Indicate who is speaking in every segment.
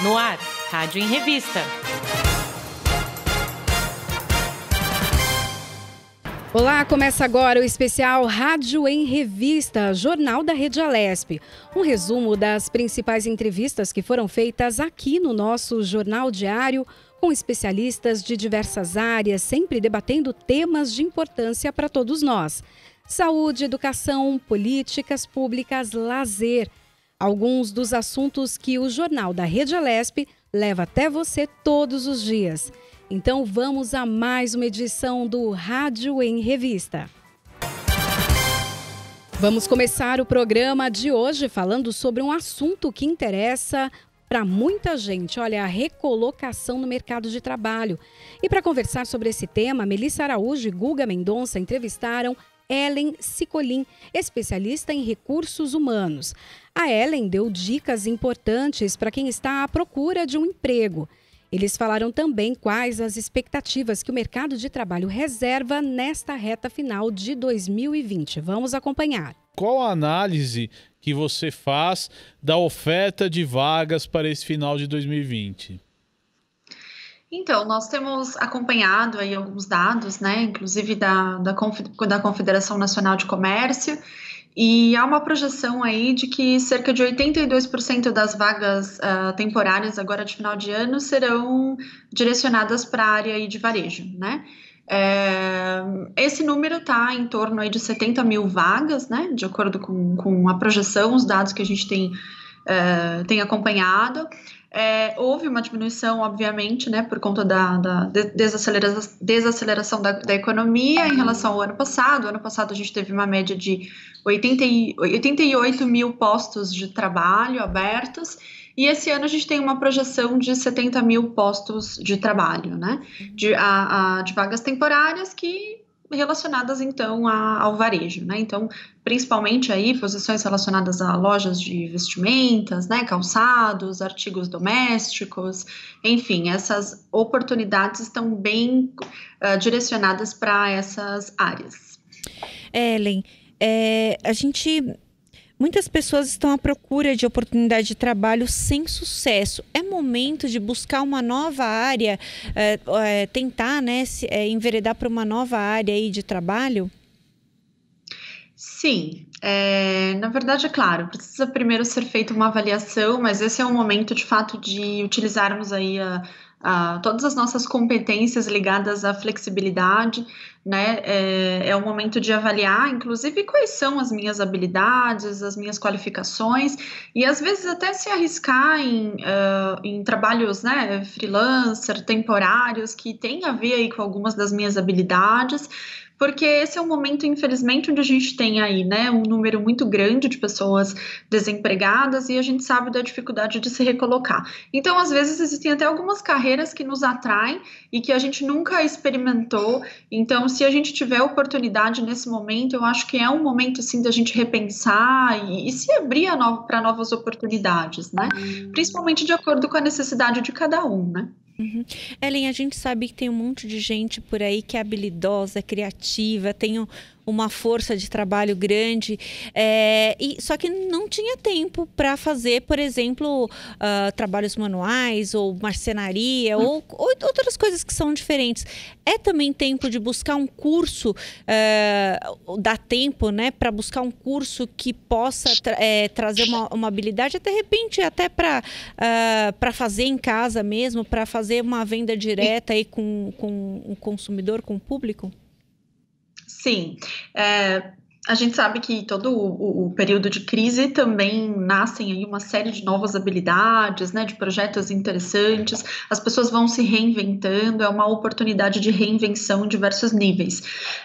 Speaker 1: No ar, Rádio em Revista.
Speaker 2: Olá, começa agora o especial Rádio em Revista, jornal da Rede Alesp. Um resumo das principais entrevistas que foram feitas aqui no nosso jornal diário, com especialistas de diversas áreas, sempre debatendo temas de importância para todos nós. Saúde, educação, políticas públicas, lazer. Alguns dos assuntos que o jornal da Rede Alesp leva até você todos os dias. Então vamos a mais uma edição do Rádio em Revista. Vamos começar o programa de hoje falando sobre um assunto que interessa para muita gente. Olha, a recolocação no mercado de trabalho. E para conversar sobre esse tema, Melissa Araújo e Guga Mendonça entrevistaram Ellen Cicolin, especialista em recursos humanos. A Ellen deu dicas importantes para quem está à procura de um emprego. Eles falaram também quais as expectativas que o mercado de trabalho reserva nesta reta final de 2020. Vamos acompanhar.
Speaker 3: Qual a análise que você faz da oferta de vagas para esse final de 2020?
Speaker 4: Então, nós temos acompanhado aí alguns dados, né, inclusive da Confederação Nacional de Comércio, e há uma projeção aí de que cerca de 82% das vagas temporárias agora de final de ano serão direcionadas para a área aí de varejo, né? Esse número está em torno aí de 70 mil vagas, né, de acordo com a projeção, os dados que a gente tem acompanhado. Houve uma diminuição, obviamente, né, por conta da desaceleração da economia em relação ao ano passado. Ano passado a gente teve uma média de 88 mil postos de trabalho abertos, e esse ano a gente tem uma projeção de 70 mil postos de trabalho, né, de vagas temporárias relacionadas, então, ao varejo, né? Então, principalmente aí posições relacionadas a lojas de vestimentas, né? Calçados, artigos domésticos, enfim, essas oportunidades estão bem direcionadas para essas áreas.
Speaker 5: Ellen, muitas pessoas estão à procura de oportunidade de trabalho sem sucesso. É momento de buscar uma nova área, tentar, né, enveredar para uma nova área aí de trabalho?
Speaker 4: Sim, na verdade, é claro, precisa primeiro ser feita uma avaliação, mas esse é o momento, de fato, de utilizarmos aí todas as nossas competências ligadas à flexibilidade, né? É o momento de avaliar, inclusive, quais são as minhas habilidades, as minhas qualificações, e às vezes até se arriscar em trabalhos, né, freelancer, temporários, que tem a ver aí com algumas das minhas habilidades, porque esse é um momento, infelizmente, onde a gente tem aí, né, um número muito grande de pessoas desempregadas e a gente sabe da dificuldade de se recolocar. Então, às vezes, existem até algumas carreiras que nos atraem e que a gente nunca experimentou. Então, se a gente tiver oportunidade nesse momento, eu acho que é um momento, sim, da gente repensar e se abrir para novas oportunidades, né? Principalmente de acordo com a necessidade de cada um, né?
Speaker 5: Uhum. Ellen, a gente sabe que tem um monte de gente por aí que é habilidosa, criativa, tem uma força de trabalho grande, só que não tinha tempo para fazer, por exemplo, trabalhos manuais ou marcenaria ou outras coisas que são diferentes. É também tempo de buscar um curso, dá tempo, né, para buscar um curso que possa trazer uma habilidade, de repente até para fazer em casa mesmo, para fazer uma venda direta aí com o consumidor, com o público?
Speaker 4: Sim, a gente sabe que todo o período de crise também nascem aí uma série de novas habilidades, né, de projetos interessantes, as pessoas vão se reinventando, é uma oportunidade de reinvenção em diversos níveis,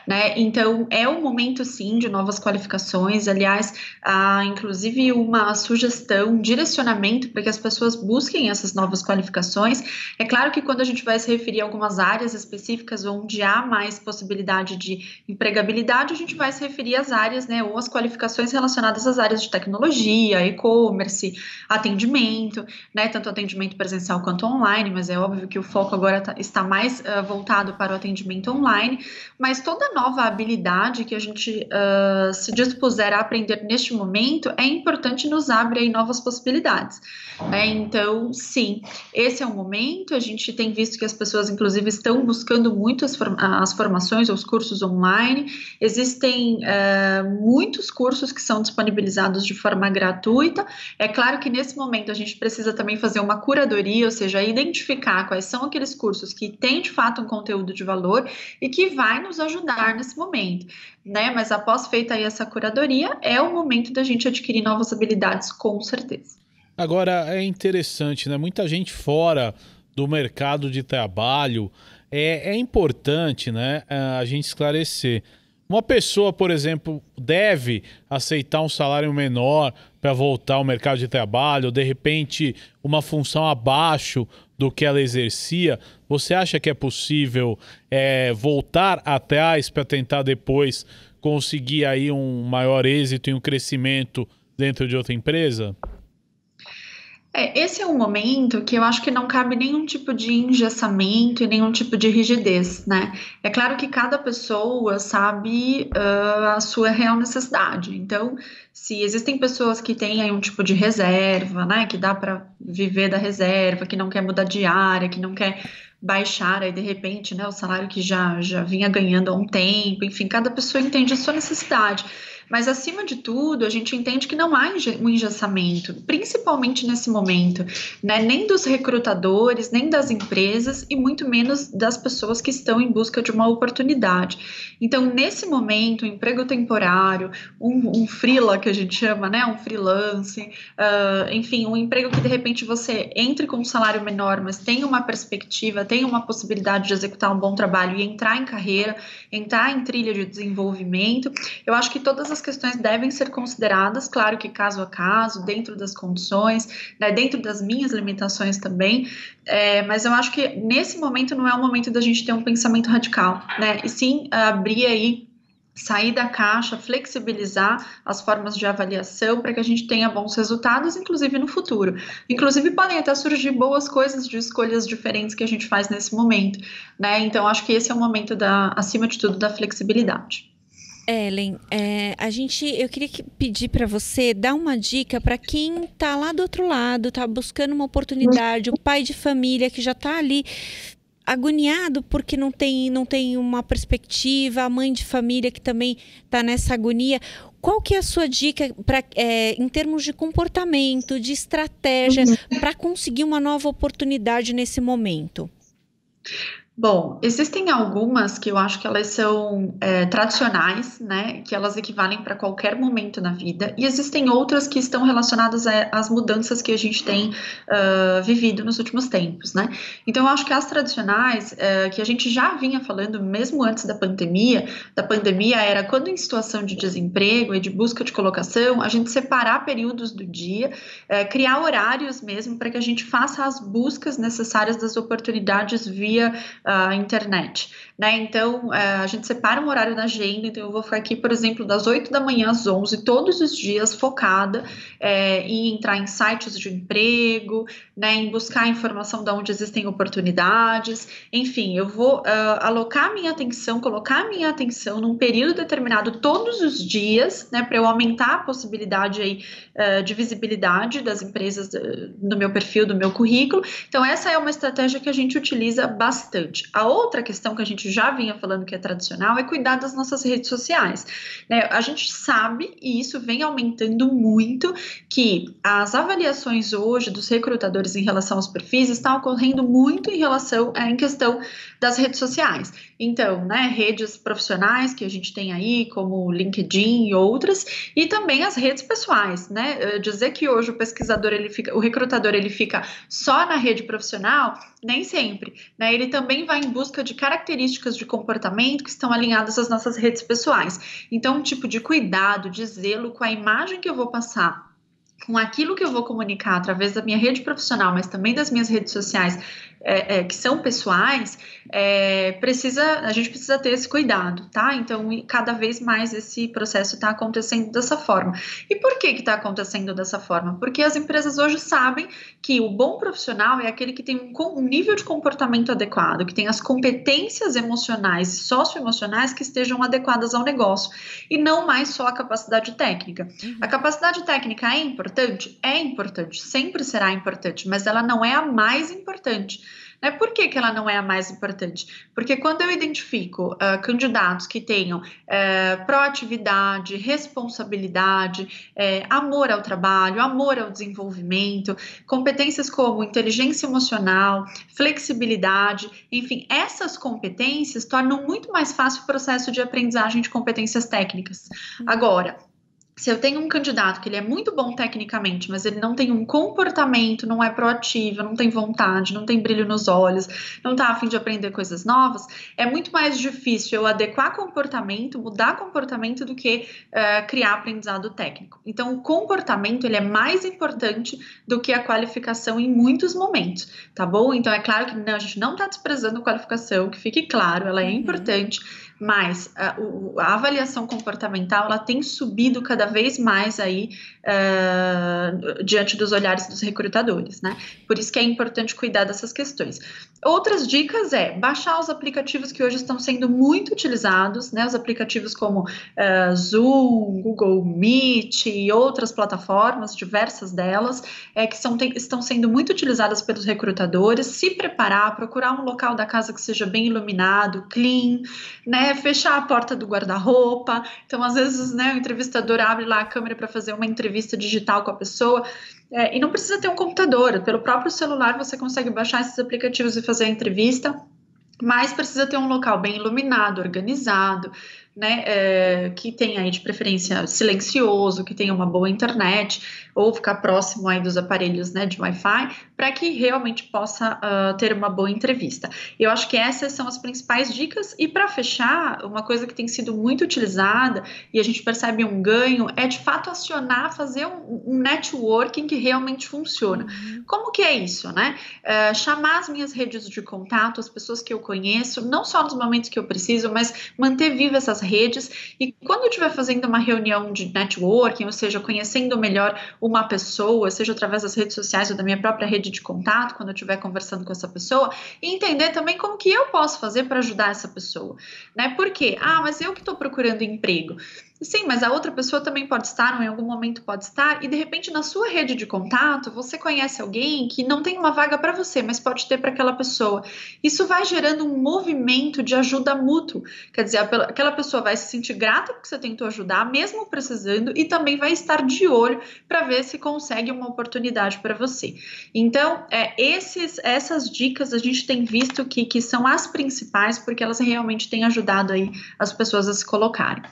Speaker 4: né, então é um momento sim de novas qualificações, aliás, há inclusive uma sugestão, um direcionamento para que as pessoas busquem essas novas qualificações. É claro que quando a gente vai se referir a algumas áreas específicas onde há mais possibilidade de empregabilidade, a gente vai se referir às principais áreas, né, ou as qualificações relacionadas às áreas de tecnologia, e-commerce, atendimento, né, tanto atendimento presencial quanto online, mas é óbvio que o foco agora está mais voltado para o atendimento online, mas toda nova habilidade que a gente se dispuser a aprender neste momento é importante, nos abre aí novas possibilidades, né? Então, sim, esse é o momento. A gente tem visto que as pessoas, inclusive, estão buscando muito as formações, os cursos online. Existem muitos cursos que são disponibilizados de forma gratuita. É claro que nesse momento a gente precisa também fazer uma curadoria, ou seja, identificar quais são aqueles cursos que têm de fato um conteúdo de valor e que vai nos ajudar nesse momento, né? Mas após feita aí essa curadoria, é o momento da gente adquirir novas habilidades, com certeza.
Speaker 3: Agora, é interessante, né? Muita gente fora do mercado de trabalho. É importante, né, a gente esclarecer. Uma pessoa, por exemplo, deve aceitar um salário menor para voltar ao mercado de trabalho, ou de repente uma função abaixo do que ela exercia. Você acha que é possível voltar atrás para tentar depois conseguir aí um maior êxito e um crescimento dentro de outra empresa?
Speaker 4: Esse é um momento que eu acho que não cabe nenhum tipo de engessamento e nenhum tipo de rigidez, né? É claro que cada pessoa sabe a sua real necessidade. Então, se existem pessoas que têm aí um tipo de reserva, né? Que dá para viver da reserva, que não quer mudar de área, que não quer baixar aí de repente, né, o salário que já vinha ganhando há um tempo. Enfim, cada pessoa entende a sua necessidade. Mas, acima de tudo, a gente entende que não há um engessamento, principalmente nesse momento, né? Nem dos recrutadores, nem das empresas e muito menos das pessoas que estão em busca de uma oportunidade. Então, nesse momento, um emprego temporário, um freela que a gente chama, né? Um freelance, enfim, um emprego que de repente você entre com um salário menor, mas tem uma perspectiva, tem uma possibilidade de executar um bom trabalho e entrar em carreira, entrar em trilha de desenvolvimento. Eu acho que todas as questões devem ser consideradas, claro que caso a caso, dentro das condições, né, dentro das minhas limitações também, mas eu acho que nesse momento não é o momento da gente ter um pensamento radical, né, e sim abrir aí, sair da caixa, flexibilizar as formas de avaliação para que a gente tenha bons resultados, inclusive no futuro. Inclusive podem até surgir boas coisas de escolhas diferentes que a gente faz nesse momento, né, então acho que esse é o momento acima de tudo, da flexibilidade.
Speaker 5: Ellen, eu queria pedir para você dar uma dica para quem está lá do outro lado, está buscando uma oportunidade, o pai de família que já está ali agoniado porque não tem uma perspectiva, a mãe de família que também está nessa agonia. Qual que é a sua dica em termos de comportamento, de estratégia, para conseguir uma nova oportunidade nesse momento?
Speaker 4: Bom, existem algumas que eu acho que elas são tradicionais, né, que elas equivalem para qualquer momento na vida, e existem outras que estão relacionadas às mudanças que a gente tem vivido nos últimos tempos, né. Então, eu acho que as tradicionais, que a gente já vinha falando mesmo antes da pandemia era quando em situação de desemprego e de busca de colocação, a gente separar períodos do dia, criar horários mesmo para que a gente faça as buscas necessárias das oportunidades via a internet, né? Então, a gente separa um horário na agenda. Então, eu vou ficar aqui, por exemplo, das 8 da manhã às 11, todos os dias, focada em entrar em sites de emprego, né, em buscar informação de onde existem oportunidades. Enfim, eu vou alocar minha atenção, colocar minha atenção num período determinado todos os dias, né, para eu aumentar a possibilidade aí, de visibilidade das empresas no meu perfil, do meu currículo. Então, essa é uma estratégia que a gente utiliza bastante. A outra questão que a gente já vinha falando que é tradicional é cuidar das nossas redes sociais, né? A gente sabe, e isso vem aumentando muito, que as avaliações hoje dos recrutadores em relação aos perfis estão ocorrendo muito em questão das redes sociais. Então, né, redes profissionais que a gente tem aí, como o LinkedIn e outras, e também as redes pessoais, né? Dizer que hoje o recrutador ele fica só na rede profissional, nem sempre, né? Ele também vai em busca de características de comportamento que estão alinhadas às nossas redes pessoais. Então, um tipo de cuidado, de zelo com a imagem que eu vou passar, com aquilo que eu vou comunicar através da minha rede profissional, mas também das minhas redes sociais, que são pessoais, a gente precisa ter esse cuidado, tá? Então, cada vez mais esse processo está acontecendo dessa forma. E por que está acontecendo dessa forma? Porque as empresas hoje sabem que o bom profissional é aquele que tem um nível de comportamento adequado, que tem as competências emocionais e socioemocionais que estejam adequadas ao negócio, e não mais só a capacidade técnica. A capacidade técnica é importante? É importante, sempre será importante, mas ela não é a mais importante. Por que ela não é a mais importante? Porque quando eu identifico candidatos que tenham proatividade, responsabilidade, amor ao trabalho, amor ao desenvolvimento, competências como inteligência emocional, flexibilidade, enfim, essas competências tornam muito mais fácil o processo de aprendizagem de competências técnicas. Agora, se eu tenho um candidato que ele é muito bom tecnicamente, mas ele não tem um comportamento, não é proativo, não tem vontade, não tem brilho nos olhos, não está a fim de aprender coisas novas, é muito mais difícil eu adequar comportamento, mudar comportamento do que criar aprendizado técnico. Então, o comportamento ele é mais importante do que a qualificação em muitos momentos, tá bom? Então, é claro que a gente não está desprezando a qualificação, que fique claro, ela é importante, mas a avaliação comportamental ela tem subido cada vez mais aí diante dos olhares dos recrutadores, né? Por isso que é importante cuidar dessas questões. Outras dicas baixar os aplicativos que hoje estão sendo muito utilizados, né? Os aplicativos como Zoom, Google Meet e outras plataformas, diversas delas, que estão sendo muito utilizadas pelos recrutadores. Se preparar, procurar um local da casa que seja bem iluminado, clean, né? Fechar a porta do guarda-roupa. Então, às vezes, né, o entrevistador abre lá a câmera para fazer uma entrevista digital com a pessoa, e não precisa ter um computador, pelo próprio celular você consegue baixar esses aplicativos e fazer a entrevista, mas precisa ter um local bem iluminado, organizado, né, que tenha aí de preferência silencioso, que tenha uma boa internet, ou ficar próximo aí dos aparelhos, né, de Wi-Fi, para que realmente possa ter uma boa entrevista. Eu acho que essas são as principais dicas, e para fechar, uma coisa que tem sido muito utilizada, e a gente percebe um ganho, é de fato acionar, fazer um networking que realmente funciona. Como que é isso, né? Chamar as minhas redes de contato, as pessoas que eu conheço, não só nos momentos que eu preciso, mas manter viva essas redes, e quando eu estiver fazendo uma reunião de networking, ou seja, conhecendo melhor uma pessoa, seja através das redes sociais ou da minha própria rede de contato, quando eu estiver conversando com essa pessoa, e entender também como que eu posso fazer para ajudar essa pessoa, né? Por quê? Mas eu que estou procurando emprego. Sim, mas a outra pessoa também pode estar, ou em algum momento pode estar, e de repente na sua rede de contato, você conhece alguém que não tem uma vaga para você, mas pode ter para aquela pessoa. Isso vai gerando um movimento de ajuda mútua, quer dizer, aquela pessoa vai se sentir grata porque você tentou ajudar, mesmo precisando, e também vai estar de olho para ver se consegue uma oportunidade para você. Então, essas dicas a gente tem visto que são as principais, porque elas realmente têm ajudado aí as pessoas a se colocarem.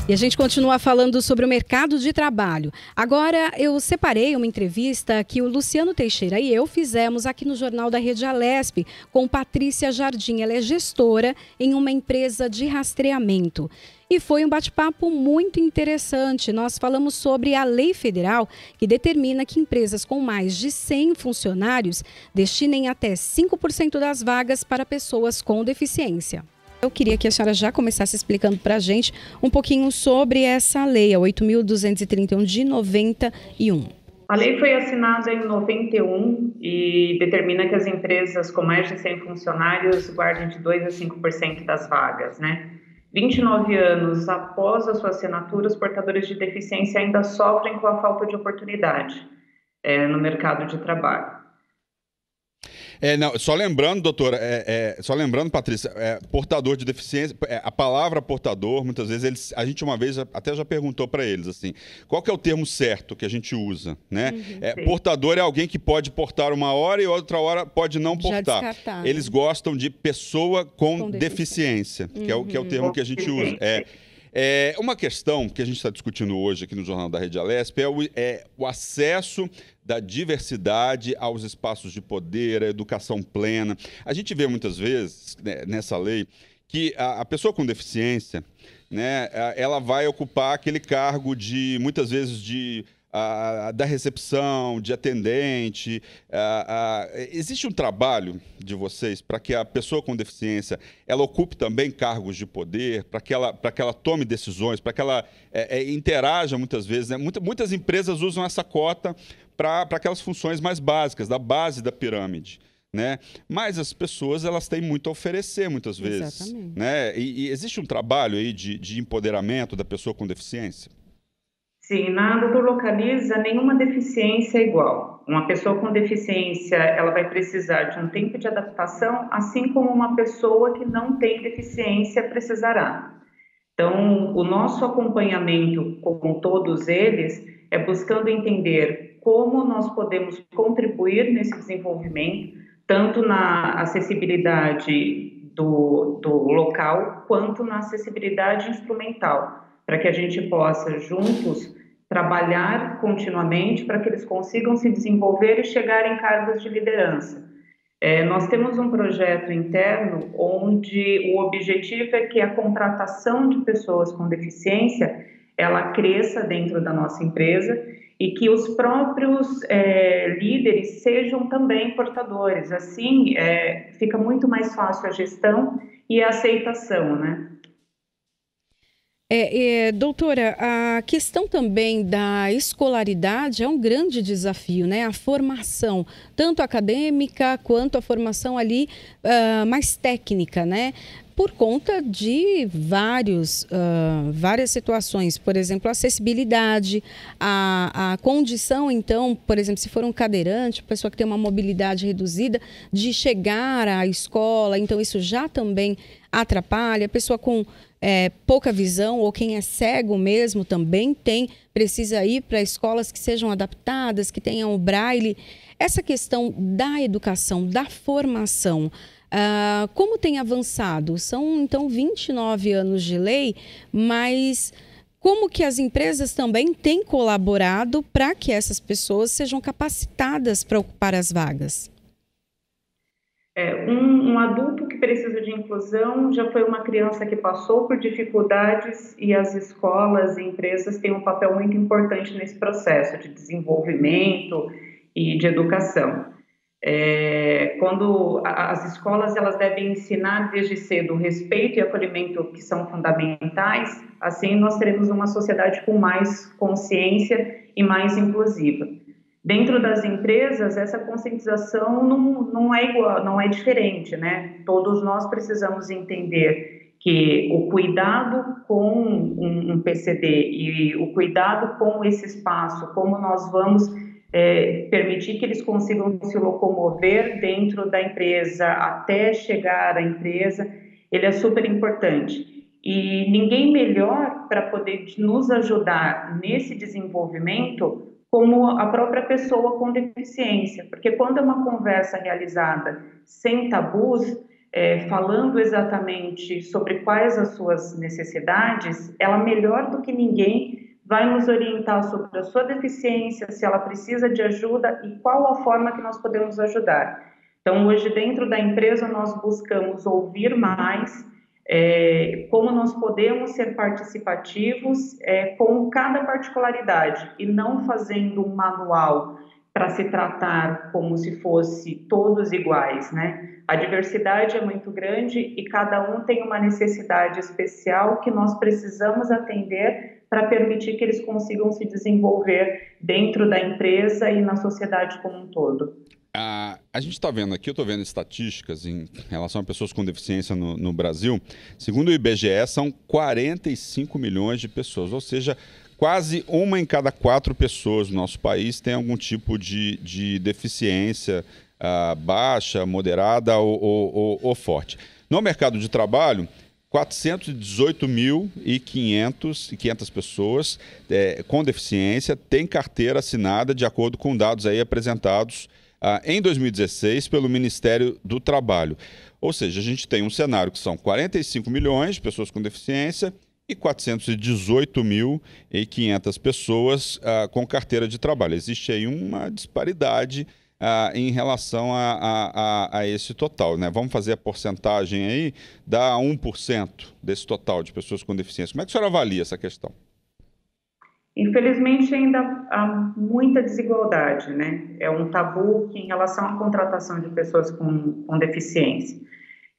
Speaker 2: E a gente continua falando sobre o mercado de trabalho. Agora, eu separei uma entrevista que o Luciano Teixeira e eu fizemos aqui no Jornal da Rede Alesp com Patrícia Jardim. Ela é gestora em uma empresa de rastreamento. E foi um bate-papo muito interessante. Nós falamos sobre a lei federal que determina que empresas com mais de 100 funcionários destinem até 5% das vagas para pessoas com deficiência. Eu queria que a senhora já começasse explicando para a gente um pouquinho sobre essa lei, a 8.231 de 91.
Speaker 6: A lei foi assinada em 91 e determina que as empresas com mais de 100 funcionários guardem de 2% a 5% das vagas, né? 29 anos após a sua assinatura, os portadores de deficiência ainda sofrem com a falta de oportunidade no mercado de trabalho.
Speaker 7: Não, só lembrando, doutora, só lembrando, Patrícia, portador de deficiência, a palavra portador, muitas vezes, a gente uma vez até já perguntou para eles, assim, qual que é o termo certo que a gente usa, né? Portador é alguém que pode portar uma hora e outra hora pode não portar. Eles gostam de pessoa com deficiência, que é o termo que a gente usa. Uma questão que a gente está discutindo hoje aqui no Jornal da Rede Alesp é o acesso da diversidade aos espaços de poder, a educação plena. A gente vê muitas vezes, né, nessa lei, que a pessoa com deficiência, né, ela vai ocupar aquele cargo muitas vezes de da recepção, de atendente. Existe um trabalho de vocês para que a pessoa com deficiência ela ocupe também cargos de poder, para que ela tome decisões, para que ela interaja muitas vezes, né? Muitas empresas usam essa cota para aquelas funções mais básicas, da base da pirâmide, né? Mas as pessoas elas têm muito a oferecer muitas vezes. Exatamente. Né? E existe um trabalho aí de empoderamento da pessoa com deficiência?
Speaker 6: Sim, na Doutor Localiza, nenhuma deficiência é igual. Uma pessoa com deficiência, ela vai precisar de um tempo de adaptação, assim como uma pessoa que não tem deficiência precisará. Então, o nosso acompanhamento com todos eles é buscando entender como nós podemos contribuir nesse desenvolvimento, tanto na acessibilidade do local, quanto na acessibilidade instrumental, para que a gente possa, juntos, trabalhar continuamente para que eles consigam se desenvolver e chegar em cargos de liderança. Nós temos um projeto interno onde o objetivo é que a contratação de pessoas com deficiência ela cresça dentro da nossa empresa e que os próprios líderes sejam também portadores. Assim, fica muito mais fácil a gestão e a aceitação, né?
Speaker 2: Doutora, a questão também da escolaridade é um grande desafio, né? A formação, tanto acadêmica quanto a formação ali mais técnica, né? Por conta de várias situações, por exemplo, a acessibilidade, a condição, então, por exemplo, se for um cadeirante, pessoa que tem uma mobilidade reduzida, de chegar à escola, então isso já também atrapalha, a pessoa com pouca visão ou quem é cego mesmo também precisa ir para escolas que sejam adaptadas, que tenham o braille. Essa questão da educação, da formação, como tem avançado? São, então, 29 anos de lei, mas como que as empresas também têm colaborado para que essas pessoas sejam capacitadas para ocupar as vagas?
Speaker 6: Um adulto que precisa de inclusão já foi uma criança que passou por dificuldades e as escolas e empresas têm um papel muito importante nesse processo de desenvolvimento e de educação. Quando as escolas elas devem ensinar desde cedo o respeito e acolhimento que são fundamentais, assim nós teremos uma sociedade com mais consciência e mais inclusiva. Dentro das empresas, essa conscientização não é igual, não é diferente, né? Todos nós precisamos entender que o cuidado com um PCD e o cuidado com esse espaço, como nós vamos permitir que eles consigam se locomover dentro da empresa até chegar à empresa, ele é super importante. E ninguém melhor para poder nos ajudar nesse desenvolvimento como a própria pessoa com deficiência, porque quando é uma conversa realizada sem tabus, falando exatamente sobre quais as suas necessidades, ela melhor do que ninguém vai nos orientar sobre a sua deficiência, se ela precisa de ajuda e qual a forma que nós podemos ajudar. Então, hoje, dentro da empresa, nós buscamos ouvir mais, como nós podemos ser participativos com cada particularidade e não fazendo um manual para se tratar como se fosse todos iguais, né? A diversidade é muito grande e cada um tem uma necessidade especial que nós precisamos atender para permitir que eles consigam se desenvolver dentro da empresa e na sociedade como um todo.
Speaker 7: A gente está vendo aqui, eu estou vendo estatísticas em relação a pessoas com deficiência no Brasil. Segundo o IBGE, são 45 milhões de pessoas, ou seja, quase 1 em cada 4 pessoas no nosso país tem algum tipo de deficiência baixa, moderada ou forte. No mercado de trabalho, 418.500 pessoas com deficiência têm carteira assinada de acordo com dados aí apresentados em 2016 pelo Ministério do Trabalho. Ou seja, a gente tem um cenário que são 45 milhões de pessoas com deficiência e 418.500 pessoas com carteira de trabalho. Existe aí uma disparidade em relação a esse total, né? Vamos fazer a porcentagem aí, dá 1% desse total de pessoas com deficiência. Como é que a senhora avalia essa questão?
Speaker 6: Infelizmente, ainda há muita desigualdade, né? É um tabu que, em relação à contratação de pessoas com deficiência.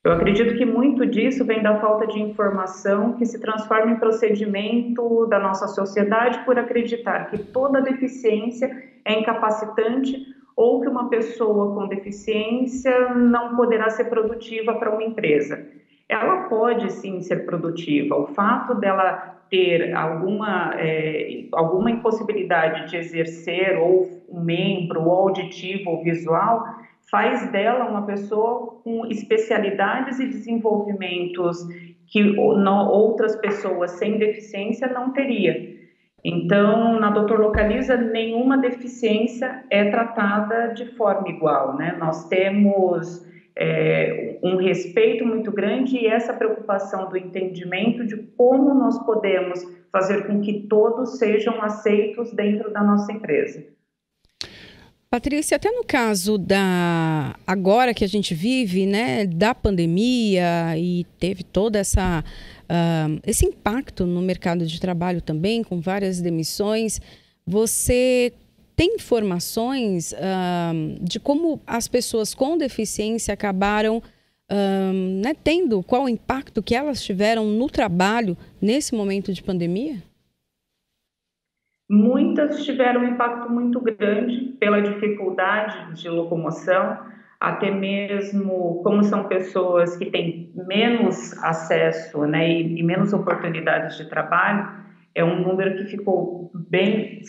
Speaker 6: Eu acredito que muito disso vem da falta de informação que se transforma em procedimento da nossa sociedade por acreditar que toda deficiência é incapacitante ou que uma pessoa com deficiência não poderá ser produtiva para uma empresa. Ela pode sim ser produtiva. O fato dela ter alguma impossibilidade de exercer ou um membro ou auditivo ou visual faz dela uma pessoa com especialidades e desenvolvimentos que outras pessoas sem deficiência não teria. Então, na Doutor Localiza, nenhuma deficiência é tratada de forma igual, né? Nós temos um respeito muito grande e essa preocupação do entendimento de como nós podemos fazer com que todos sejam aceitos dentro da nossa empresa.
Speaker 2: Patrícia, até no caso agora que a gente vive, né, da pandemia e teve toda esse impacto no mercado de trabalho também, com várias demissões, você tem informações de como as pessoas com deficiência acabaram né, tendo, qual o impacto que elas tiveram no trabalho nesse momento de pandemia?
Speaker 6: Muitas tiveram um impacto muito grande pela dificuldade de locomoção, até mesmo como são pessoas que têm menos acesso, né, e menos oportunidades de trabalho, é um número que ficou bem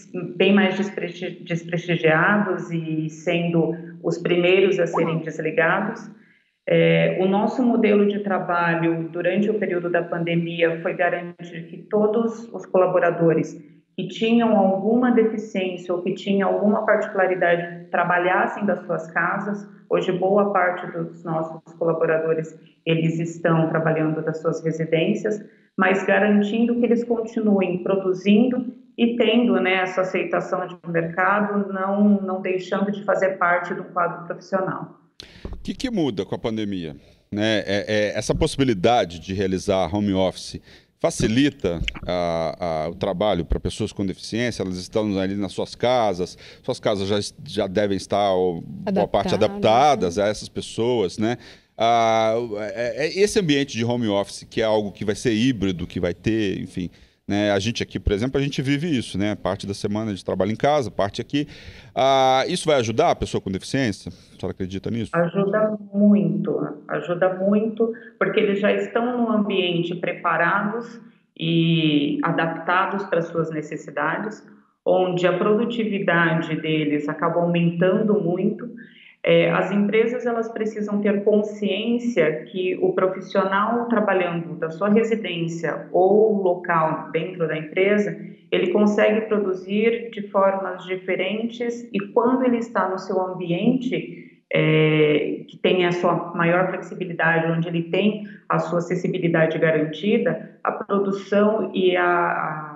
Speaker 6: mais desprestigiados e sendo os primeiros a serem desligados. O nosso modelo de trabalho durante o período da pandemia foi garantir que todos os colaboradores que tinham alguma deficiência ou que tinham alguma particularidade trabalhassem das suas casas. Hoje, boa parte dos nossos colaboradores, eles estão trabalhando das suas residências, mas garantindo que eles continuem produzindo e tendo, né, essa aceitação de mercado, não deixando de fazer parte do quadro profissional.
Speaker 7: O que muda com a pandemia? Né? Essa possibilidade de realizar home office facilita o trabalho para pessoas com deficiência? Elas estão ali nas suas casas já devem estar, boa parte, adaptadas a essas pessoas, né? Esse ambiente de home office, que é algo que vai ser híbrido, que vai ter, enfim, né? A gente aqui, por exemplo, a gente vive isso, né? Parte da semana de trabalho em casa, parte aqui. Isso vai ajudar a pessoa com deficiência? A senhora acredita nisso?
Speaker 6: Ajuda muito, porque eles já estão num ambiente preparados e adaptados para suas necessidades, onde a produtividade deles acaba aumentando muito. As empresas, elas precisam ter consciência que o profissional trabalhando da sua residência ou local dentro da empresa, ele consegue produzir de formas diferentes e quando ele está no seu ambiente, que tem a sua maior flexibilidade, onde ele tem a sua acessibilidade garantida, a produção e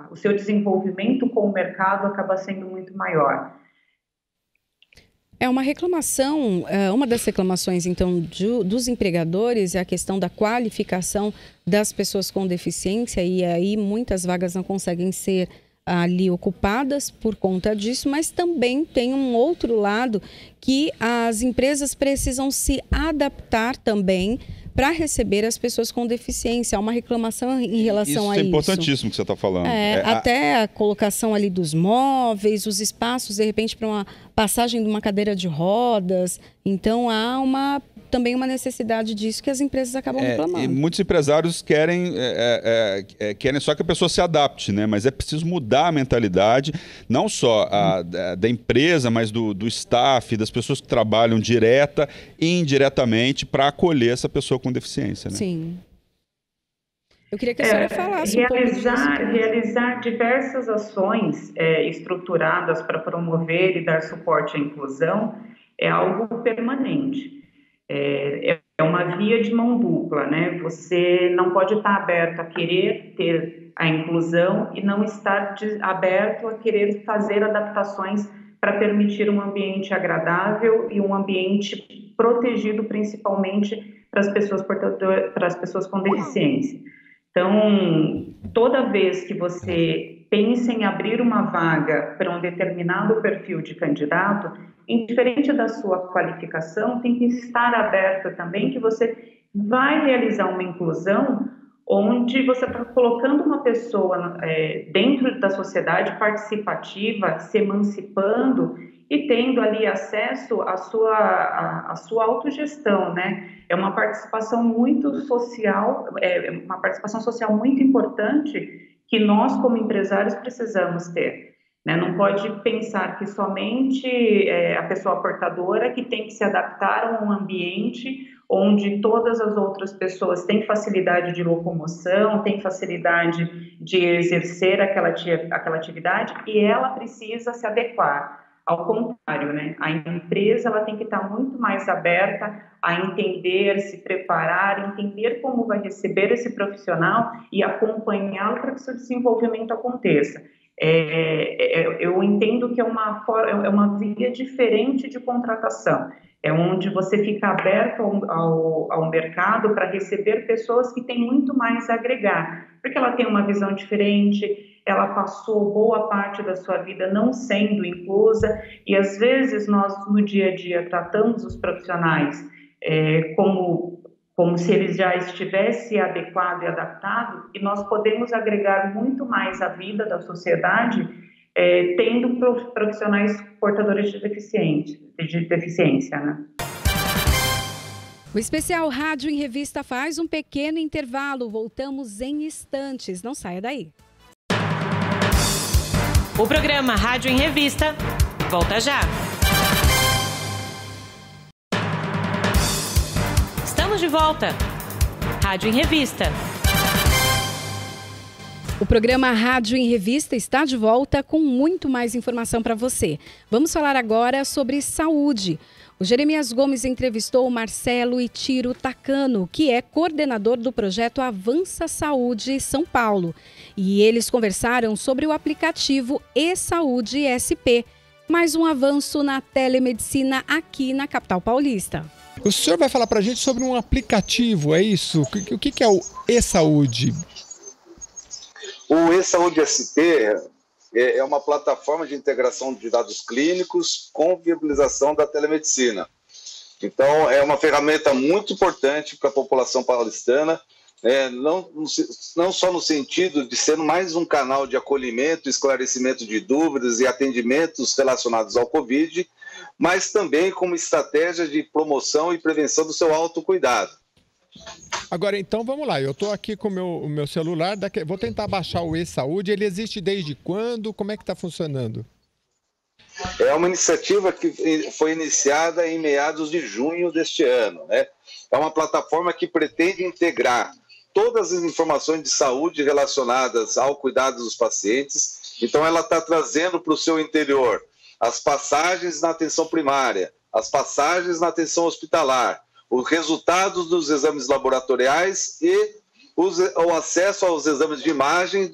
Speaker 6: o seu desenvolvimento com o mercado acaba sendo muito maior.
Speaker 2: É uma reclamação, uma das reclamações, então, dos empregadores é a questão da qualificação das pessoas com deficiência e aí muitas vagas não conseguem ser ali ocupadas por conta disso, mas também tem um outro lado que as empresas precisam se adaptar também para receber as pessoas com deficiência. Há uma reclamação em relação a isso.
Speaker 7: Isso é importantíssimo que você está falando.
Speaker 2: Até a colocação ali dos móveis, os espaços, de repente, para uma passagem de uma cadeira de rodas. Então, há também uma necessidade disso que as empresas acabam reclamando.
Speaker 7: E muitos empresários querem só que a pessoa se adapte, né? Mas é preciso mudar a mentalidade, não só da empresa, mas do staff, das pessoas que trabalham direta e indiretamente para acolher essa pessoa com deficiência, né?
Speaker 2: Sim. Eu queria que a senhora falasse um pouco disso.
Speaker 6: Realizar diversas ações estruturadas para promover e dar suporte à inclusão é algo permanente. É uma via de mão dupla, né? Você não pode estar aberto a querer ter a inclusão e não estar aberto a querer fazer adaptações para permitir um ambiente agradável e um ambiente protegido, principalmente para as pessoas com deficiência. Então, toda vez que você pensa em abrir uma vaga para um determinado perfil de candidato, indiferente da sua qualificação, tem que estar aberto também que você vai realizar uma inclusão onde você está colocando uma pessoa dentro da sociedade participativa, se emancipando e tendo ali acesso à sua autogestão, né? É uma participação muito social, uma participação social muito importante que nós, como empresários, precisamos ter, né? Não pode pensar que somente a pessoa portadora que tem que se adaptar a um ambiente onde todas as outras pessoas têm facilidade de locomoção, têm facilidade de exercer aquela atividade e ela precisa se adequar. Ao contrário, né? A empresa ela tem que estar muito mais aberta a entender, se preparar, entender como vai receber esse profissional e acompanhá-lo para que seu desenvolvimento aconteça. Eu entendo que é uma via diferente de contratação. É onde você fica aberto ao mercado para receber pessoas que têm muito mais a agregar, porque ela tem uma visão diferente, ela passou boa parte da sua vida não sendo inclusa, e às vezes nós, no dia a dia, tratamos os profissionais como se eles já estivessem adequados e adaptados, e nós podemos agregar muito mais à vida da sociedade tendo profissionais portadores de deficiência, né?
Speaker 2: O especial Rádio em Revista faz um pequeno intervalo. Voltamos em instantes. Não saia daí.
Speaker 1: O programa Rádio em Revista volta já. Estamos de volta. Rádio em Revista.
Speaker 2: O programa Rádio em Revista está de volta com muito mais informação para você. Vamos falar agora sobre saúde. O Jeremias Gomes entrevistou o Marcelo Itiro Takano, que é coordenador do projeto Avança Saúde São Paulo. E eles conversaram sobre o aplicativo eSaúde SP, mais um avanço na telemedicina aqui na capital paulista.
Speaker 8: O senhor vai falar para a gente sobre um aplicativo, é isso? O que é o eSaúde?
Speaker 9: O eSaúde SP é uma plataforma de integração de dados clínicos com viabilização da telemedicina. Então, é uma ferramenta muito importante para a população paulistana, não só no sentido de ser mais um canal de acolhimento, esclarecimento de dúvidas e atendimentos relacionados ao Covid, mas também como estratégia de promoção e prevenção do seu autocuidado.
Speaker 8: Agora, então, vamos lá. Eu estou aqui com o meu celular, vou tentar baixar o eSaúde. Ele existe desde quando? Como é que está funcionando?
Speaker 9: É uma iniciativa que foi iniciada em meados de junho deste ano, né? É uma plataforma que pretende integrar todas as informações de saúde relacionadas ao cuidado dos pacientes. Então, ela está trazendo para o seu interior as passagens na atenção primária, as passagens na atenção hospitalar, os resultados dos exames laboratoriais e o acesso aos exames de imagem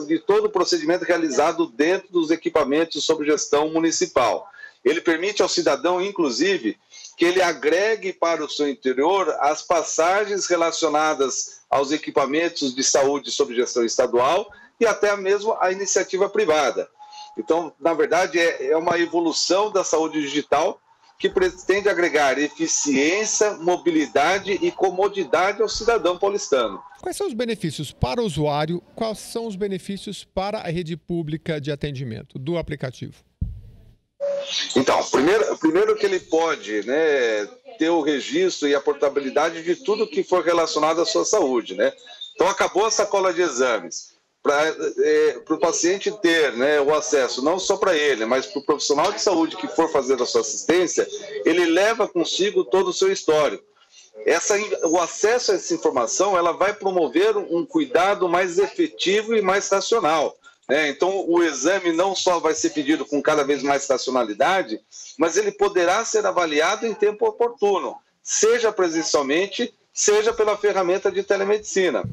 Speaker 9: de todo o procedimento realizado dentro dos equipamentos sob gestão municipal. Ele permite ao cidadão, inclusive, que ele agregue para o seu interior as passagens relacionadas aos equipamentos de saúde sob gestão estadual e até mesmo a iniciativa privada. Então, na verdade, é uma evolução da saúde digital que pretende agregar eficiência, mobilidade e comodidade ao cidadão paulistano.
Speaker 8: Quais são os benefícios para o usuário? Quais são os benefícios para a rede pública de atendimento do aplicativo?
Speaker 9: Então, primeiro que ele pode, né, ter o registro e a portabilidade de tudo que for relacionado à sua saúde, né? Então, acabou a sacola de exames. Para o paciente ter, né, o acesso, não só para ele, mas para o profissional de saúde que for fazer a sua assistência, ele leva consigo todo o seu histórico. O acesso a essa informação ela vai promover um cuidado mais efetivo e mais racional, né? Então, o exame não só vai ser pedido com cada vez mais racionalidade, mas ele poderá ser avaliado em tempo oportuno, seja presencialmente, seja pela ferramenta de telemedicina.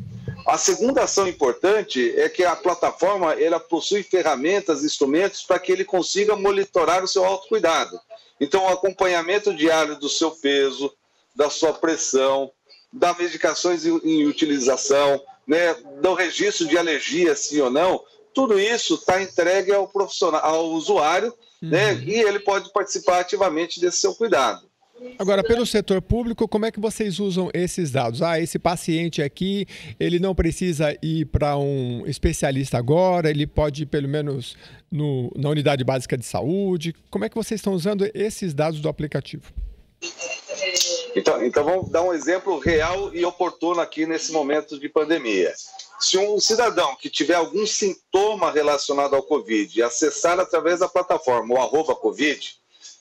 Speaker 9: A segunda ação importante é que a plataforma ela possui ferramentas, instrumentos para que ele consiga monitorar o seu autocuidado. Então, o acompanhamento diário do seu peso, da sua pressão, das medicações em utilização, né, do registro de alergia, sim ou não, tudo isso está entregue ao profissional, ao usuário, né? E ele pode participar ativamente desse seu cuidado.
Speaker 8: Agora, pelo setor público, como é que vocês usam esses dados? Esse paciente aqui, ele não precisa ir para um especialista agora, ele pode ir pelo menos na unidade básica de saúde. Como é que vocês estão usando esses dados do aplicativo?
Speaker 9: Então vamos dar um exemplo real e oportuno aqui nesse momento de pandemia. Se um cidadão que tiver algum sintoma relacionado ao Covid acessar através da plataforma o @Covid,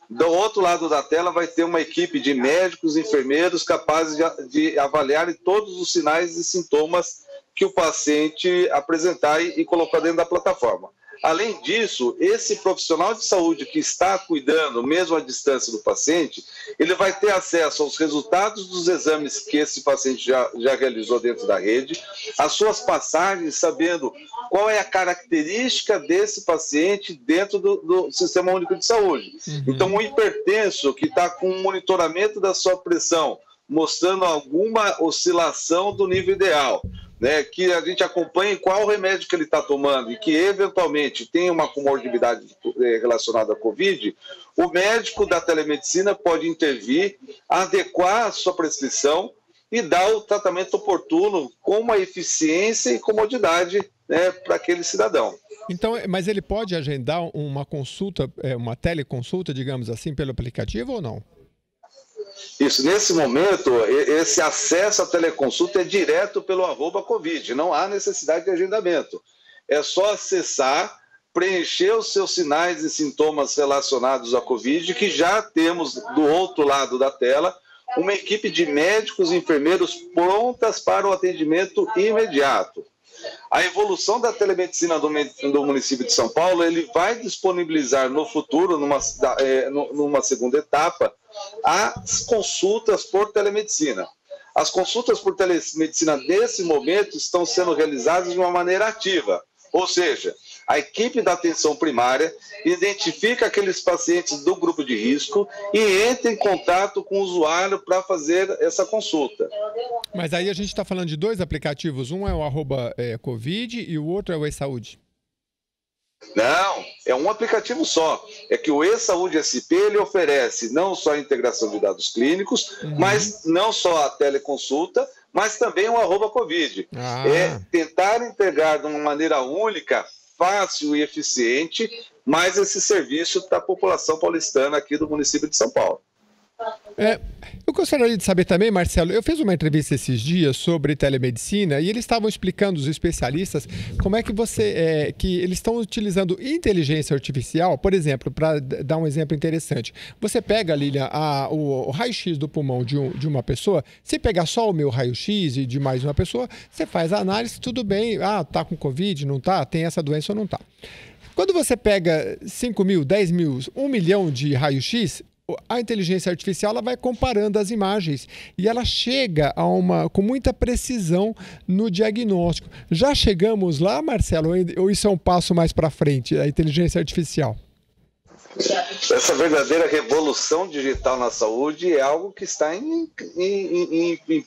Speaker 9: do outro lado da tela vai ter uma equipe de médicos e enfermeiros capazes de avaliar todos os sinais e sintomas que o paciente apresentar e colocar dentro da plataforma. Além disso, esse profissional de saúde que está cuidando, mesmo à distância do paciente, ele vai ter acesso aos resultados dos exames que esse paciente já realizou dentro da rede, as suas passagens, sabendo qual é a característica desse paciente dentro do Sistema Único de Saúde. Então, um hipertenso que está com um monitoramento da sua pressão, mostrando alguma oscilação do nível ideal, né, que a gente acompanhe qual remédio que ele está tomando e que eventualmente tem uma comorbidade relacionada à Covid, o médico da telemedicina pode intervir, adequar a sua prescrição e dar o tratamento oportuno com uma eficiência e comodidade, né, para aquele cidadão.
Speaker 8: Então, mas ele pode agendar uma consulta, uma teleconsulta, digamos assim, pelo aplicativo ou não?
Speaker 9: Isso, nesse momento, esse acesso à teleconsulta é direto pelo @Covid, não há necessidade de agendamento. É só acessar, preencher os seus sinais e sintomas relacionados à Covid, que já temos do outro lado da tela uma equipe de médicos e enfermeiros prontas para o atendimento imediato. A evolução da telemedicina do município de São Paulo, ele vai disponibilizar no futuro, numa segunda etapa, as consultas por telemedicina. As consultas por telemedicina, nesse momento, estão sendo realizadas de uma maneira ativa, ou seja, a equipe da atenção primária identifica aqueles pacientes do grupo de risco e entra em contato com o usuário para fazer essa consulta.
Speaker 8: Mas aí a gente está falando de dois aplicativos, um é o @Covid e o outro é o eSaúde.
Speaker 9: Não, é um aplicativo só. É que o eSaúde SP ele oferece não só a integração de dados clínicos, mas não só a teleconsulta, mas também o @Covid. É tentar integrar de uma maneira única, fácil e eficiente, mais esse serviço da população paulistana aqui do município de São Paulo.
Speaker 8: Eu gostaria de saber também, Marcelo, eu fiz uma entrevista esses dias sobre telemedicina e eles estavam explicando, os especialistas, como é que que eles estão utilizando inteligência artificial, por exemplo, para dar um exemplo interessante. Você pega, Lilian, o raio-x do pulmão de uma pessoa, se pegar só o meu raio-x e de mais uma pessoa, você faz a análise, tudo bem, tá com Covid, não tá, tem essa doença ou não tá. Quando você pega 5 mil, 10 mil, 1 milhão de raio-x, a inteligência artificial ela vai comparando as imagens e ela chega com muita precisão no diagnóstico. Já chegamos lá, Marcelo, ou isso é um passo mais para frente, a inteligência artificial?
Speaker 9: Essa verdadeira revolução digital na saúde é algo que está em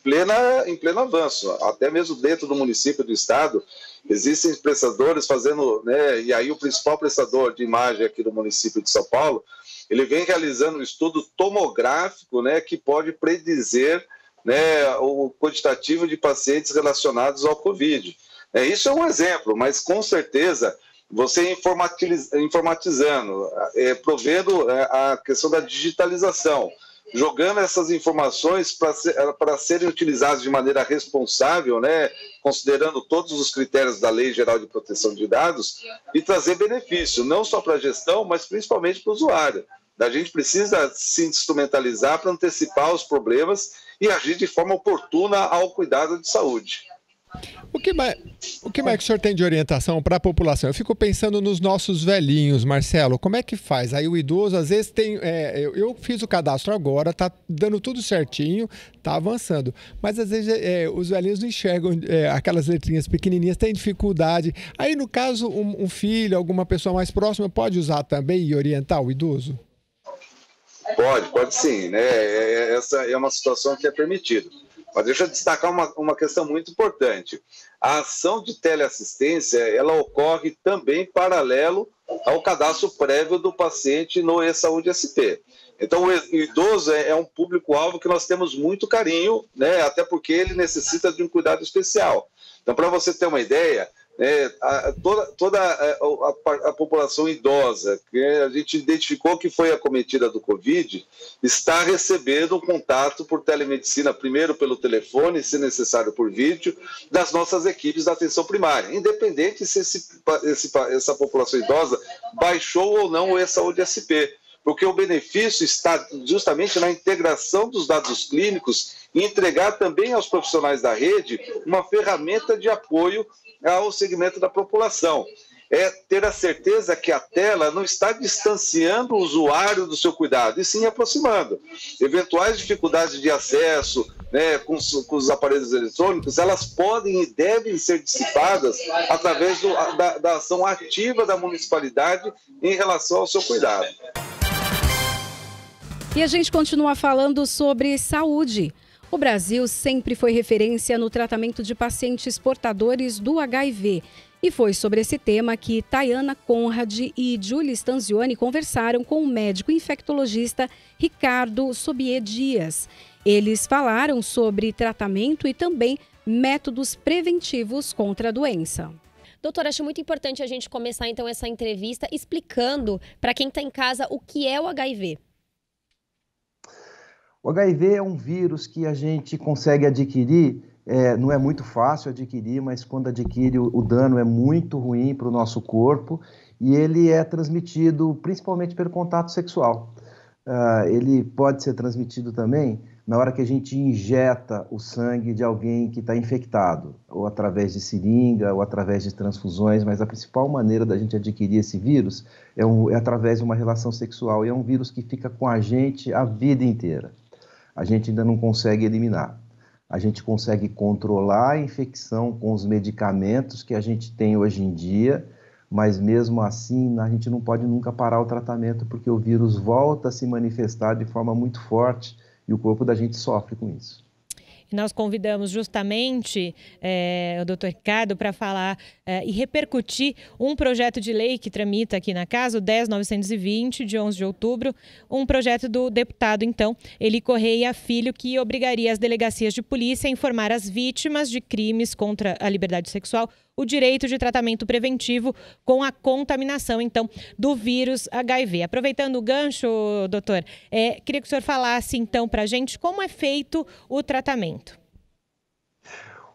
Speaker 9: pleno avanço. Até mesmo dentro do município, do estado, existem prestadores fazendo, né, e aí o principal prestador de imagem aqui do município de São Paulo, ele vem realizando um estudo tomográfico, né, que pode predizer, né, o quantitativo de pacientes relacionados ao Covid. Isso é um exemplo, mas com certeza você informatizando, provendo a questão da digitalização, jogando essas informações para serem utilizadas de maneira responsável, né, considerando todos os critérios da Lei Geral de Proteção de Dados, e trazer benefício, não só para a gestão, mas principalmente para o usuário. A gente precisa se instrumentalizar para antecipar os problemas e agir de forma oportuna ao cuidado de saúde.
Speaker 8: O que mais que o senhor tem de orientação para a população? Eu fico pensando nos nossos velhinhos, Marcelo, como é que faz? Aí o idoso, às vezes, eu fiz o cadastro agora, tá dando tudo certinho, tá avançando. Mas, às vezes, os velhinhos não enxergam aquelas letrinhas pequenininhas, tem dificuldade. Aí, no caso, um filho, alguma pessoa mais próxima, pode usar também e orientar o idoso?
Speaker 9: Pode sim, né? Essa é uma situação que é permitida. Mas deixa eu destacar uma questão muito importante. a ação de teleassistência, ela ocorre também paralelo ao cadastro prévio do paciente no e-Saúde SP. Então, o idoso é um público-alvo que nós temos muito carinho, né? Até porque ele necessita de um cuidado especial. Então, para você ter uma ideia, toda a população idosa que a gente identificou que foi acometida do Covid está recebendo um contato por telemedicina, primeiro pelo telefone, se necessário por vídeo, das nossas equipes da atenção primária, independente se essa população idosa baixou ou não o e-Saúde SP, porque o benefício está justamente na integração dos dados clínicos e entregar também aos profissionais da rede uma ferramenta de apoio ao segmento da população. É ter a certeza que a tela não está distanciando o usuário do seu cuidado, e sim aproximando. Eventuais dificuldades de acesso, né, com os aparelhos eletrônicos, elas podem e devem ser dissipadas através da ação ativa da municipalidade em relação ao seu cuidado.
Speaker 2: E a gente continua falando sobre saúde. O Brasil sempre foi referência no tratamento de pacientes portadores do HIV. E foi sobre esse tema que Tayana Conrad e Julie Stanzioni conversaram com o médico infectologista Ricardo Sobier Dias. Eles falaram sobre tratamento e também métodos preventivos contra a doença.
Speaker 10: Doutora, acho muito importante a gente começar então essa entrevista explicando para quem está em casa o que é o HIV.
Speaker 11: O HIV é um vírus que a gente consegue adquirir, não é muito fácil adquirir, mas quando adquire o dano é muito ruim para o nosso corpo e ele é transmitido principalmente pelo contato sexual. Ele pode ser transmitido também na hora que a gente injeta o sangue de alguém que está infectado, ou através de seringa, ou através de transfusões, mas a principal maneira da gente adquirir esse vírus é através de uma relação sexual, e é um vírus que fica com a gente a vida inteira. A gente ainda não consegue eliminar. A gente consegue controlar a infecção com os medicamentos que a gente tem hoje em dia, mas mesmo assim a gente não pode nunca parar o tratamento porque o vírus volta a se manifestar de forma muito forte e o corpo da gente sofre com isso.
Speaker 1: Nós convidamos justamente o doutor Ricardo para falar e repercutir um projeto de lei que tramita aqui na casa, o 10.920, de 11 de outubro, um projeto do deputado, então, Eli Correia Filho, que obrigaria as delegacias de polícia a informar as vítimas de crimes contra a liberdade sexual o direito de tratamento preventivo com a contaminação, então, do vírus HIV. Aproveitando o gancho, doutor, queria que o senhor falasse, então, para a gente como é feito o tratamento.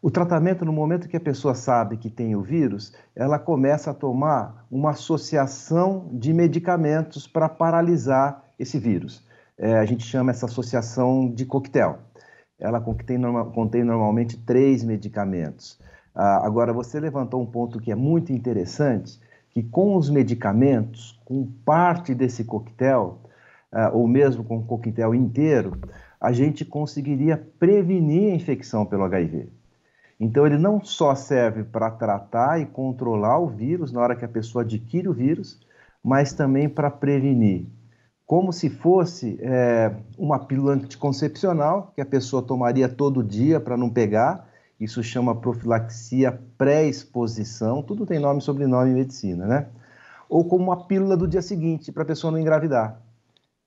Speaker 11: O tratamento, no momento que a pessoa sabe que tem o vírus, ela começa a tomar uma associação de medicamentos para paralisar esse vírus. A gente chama essa associação de coquetel. Ela contém normalmente 3 medicamentos. Agora, você levantou um ponto que é muito interessante, que com os medicamentos, com parte desse coquetel, ou mesmo com o coquetel inteiro, a gente conseguiria prevenir a infecção pelo HIV. Então, ele não só serve para tratar e controlar o vírus na hora que a pessoa adquire o vírus, mas também para prevenir. Como se fosse uma pílula anticoncepcional que a pessoa tomaria todo dia para não pegar. Isso chama profilaxia pré-exposição, tudo tem nome e sobrenome em medicina, né? Ou como uma pílula do dia seguinte, para a pessoa não engravidar,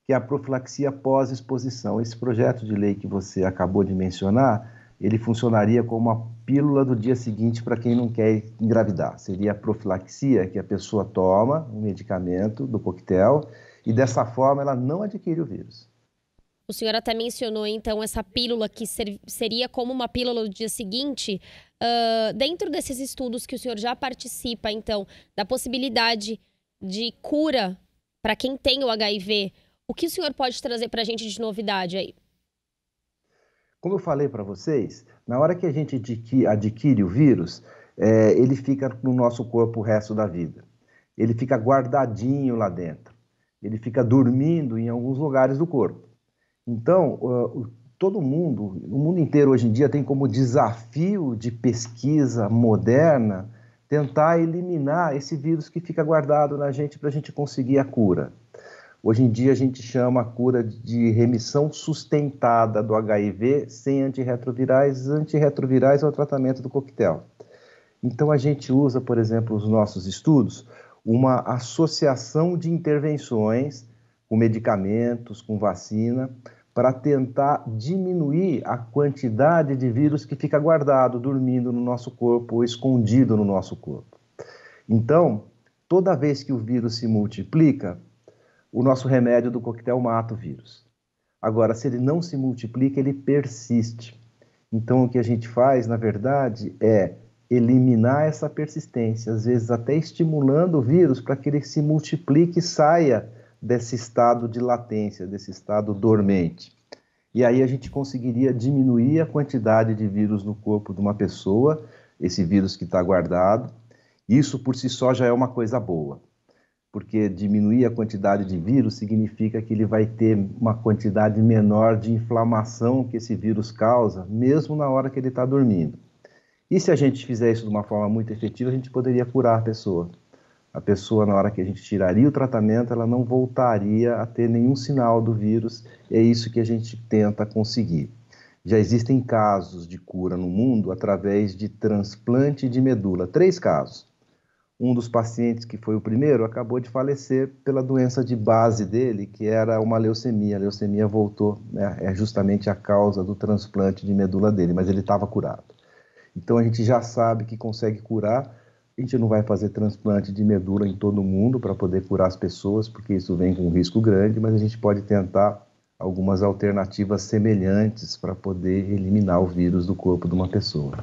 Speaker 11: que é a profilaxia pós-exposição. Esse projeto de lei que você acabou de mencionar, ele funcionaria como uma pílula do dia seguinte para quem não quer engravidar. Seria a profilaxia que a pessoa toma, um medicamento do coquetel, e dessa forma ela não adquire o vírus.
Speaker 10: O senhor até mencionou, então, essa pílula que seria como uma pílula do dia seguinte. Dentro desses estudos que o senhor já participa, então, da possibilidade de cura para quem tem o HIV, o que o senhor pode trazer para a gente de novidade aí?
Speaker 11: Como eu falei para vocês, na hora que a gente adquire o vírus, ele fica no nosso corpo o resto da vida. Ele fica guardadinho lá dentro. Ele fica dormindo em alguns lugares do corpo. Então, todo mundo, o mundo inteiro hoje em dia tem como desafio de pesquisa moderna tentar eliminar esse vírus que fica guardado na gente para a gente conseguir a cura. Hoje em dia a gente chama a cura de remissão sustentada do HIV sem antirretrovirais. Antirretrovirais é o tratamento do coquetel. Então a gente usa, por exemplo, os nossos estudos, uma associação de intervenções com medicamentos, com vacina, para tentar diminuir a quantidade de vírus que fica guardado, dormindo no nosso corpo ou escondido no nosso corpo. Então, toda vez que o vírus se multiplica, o nosso remédio do coquetel mata o vírus. Agora, se ele não se multiplica, ele persiste. Então, o que a gente faz, na verdade, é eliminar essa persistência, às vezes até estimulando o vírus para que ele se multiplique e saia desse estado de latência, desse estado dormente. E aí a gente conseguiria diminuir a quantidade de vírus no corpo de uma pessoa, esse vírus que está guardado. Isso por si só já é uma coisa boa, porque diminuir a quantidade de vírus significa que ele vai ter uma quantidade menor de inflamação que esse vírus causa, mesmo na hora que ele está dormindo. E se a gente fizer isso de uma forma muito efetiva, a gente poderia curar a pessoa. A pessoa, na hora que a gente tiraria o tratamento, ela não voltaria a ter nenhum sinal do vírus. É isso que a gente tenta conseguir. Já existem casos de cura no mundo através de transplante de medula. 3 casos. Um dos pacientes, que foi o primeiro, acabou de falecer pela doença de base dele, que era uma leucemia. A leucemia voltou, né? É justamente a causa do transplante de medula dele, mas ele estava curado. Então a gente já sabe que consegue curar. A gente não vai fazer transplante de medula em todo mundo para poder curar as pessoas, porque isso vem com um risco grande, mas a gente pode tentar algumas alternativas semelhantes para poder eliminar o vírus do corpo de uma pessoa.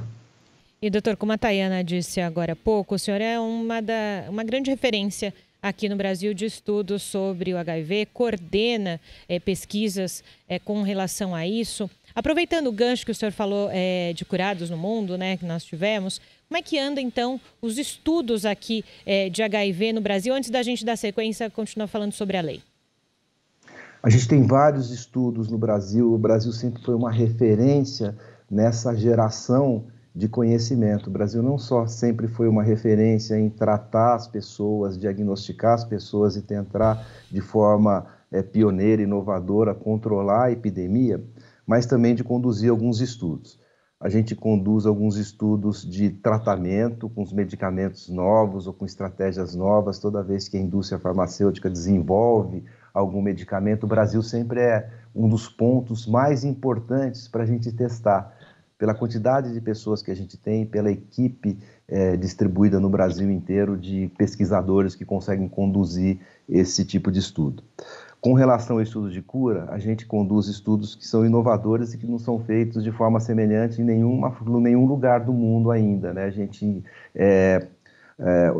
Speaker 1: E, doutor, como a Tayana disse agora há pouco, o senhor é uma grande referência aqui no Brasil de estudos sobre o HIV, coordena pesquisas com relação a isso. Aproveitando o gancho que o senhor falou de curados no mundo, né, que nós tivemos, como é que andam, então, os estudos aqui de HIV no Brasil? Antes da gente dar sequência, continuar falando sobre a lei.
Speaker 11: A gente tem vários estudos no Brasil. O Brasil sempre foi uma referência nessa geração de conhecimento. O Brasil não só sempre foi uma referência em tratar as pessoas, diagnosticar as pessoas e tentar, de forma pioneira, inovadora, controlar a epidemia, mas também de conduzir alguns estudos. A gente conduz alguns estudos de tratamento com os medicamentos novos ou com estratégias novas. Toda vez que a indústria farmacêutica desenvolve algum medicamento, o Brasil sempre é um dos pontos mais importantes para a gente testar, pela quantidade de pessoas que a gente tem, pela equipe distribuída no Brasil inteiro de pesquisadores que conseguem conduzir esse tipo de estudo. Com relação a estudos de cura, a gente conduz estudos que são inovadores e que não são feitos de forma semelhante em nenhum lugar do mundo ainda, né? A gente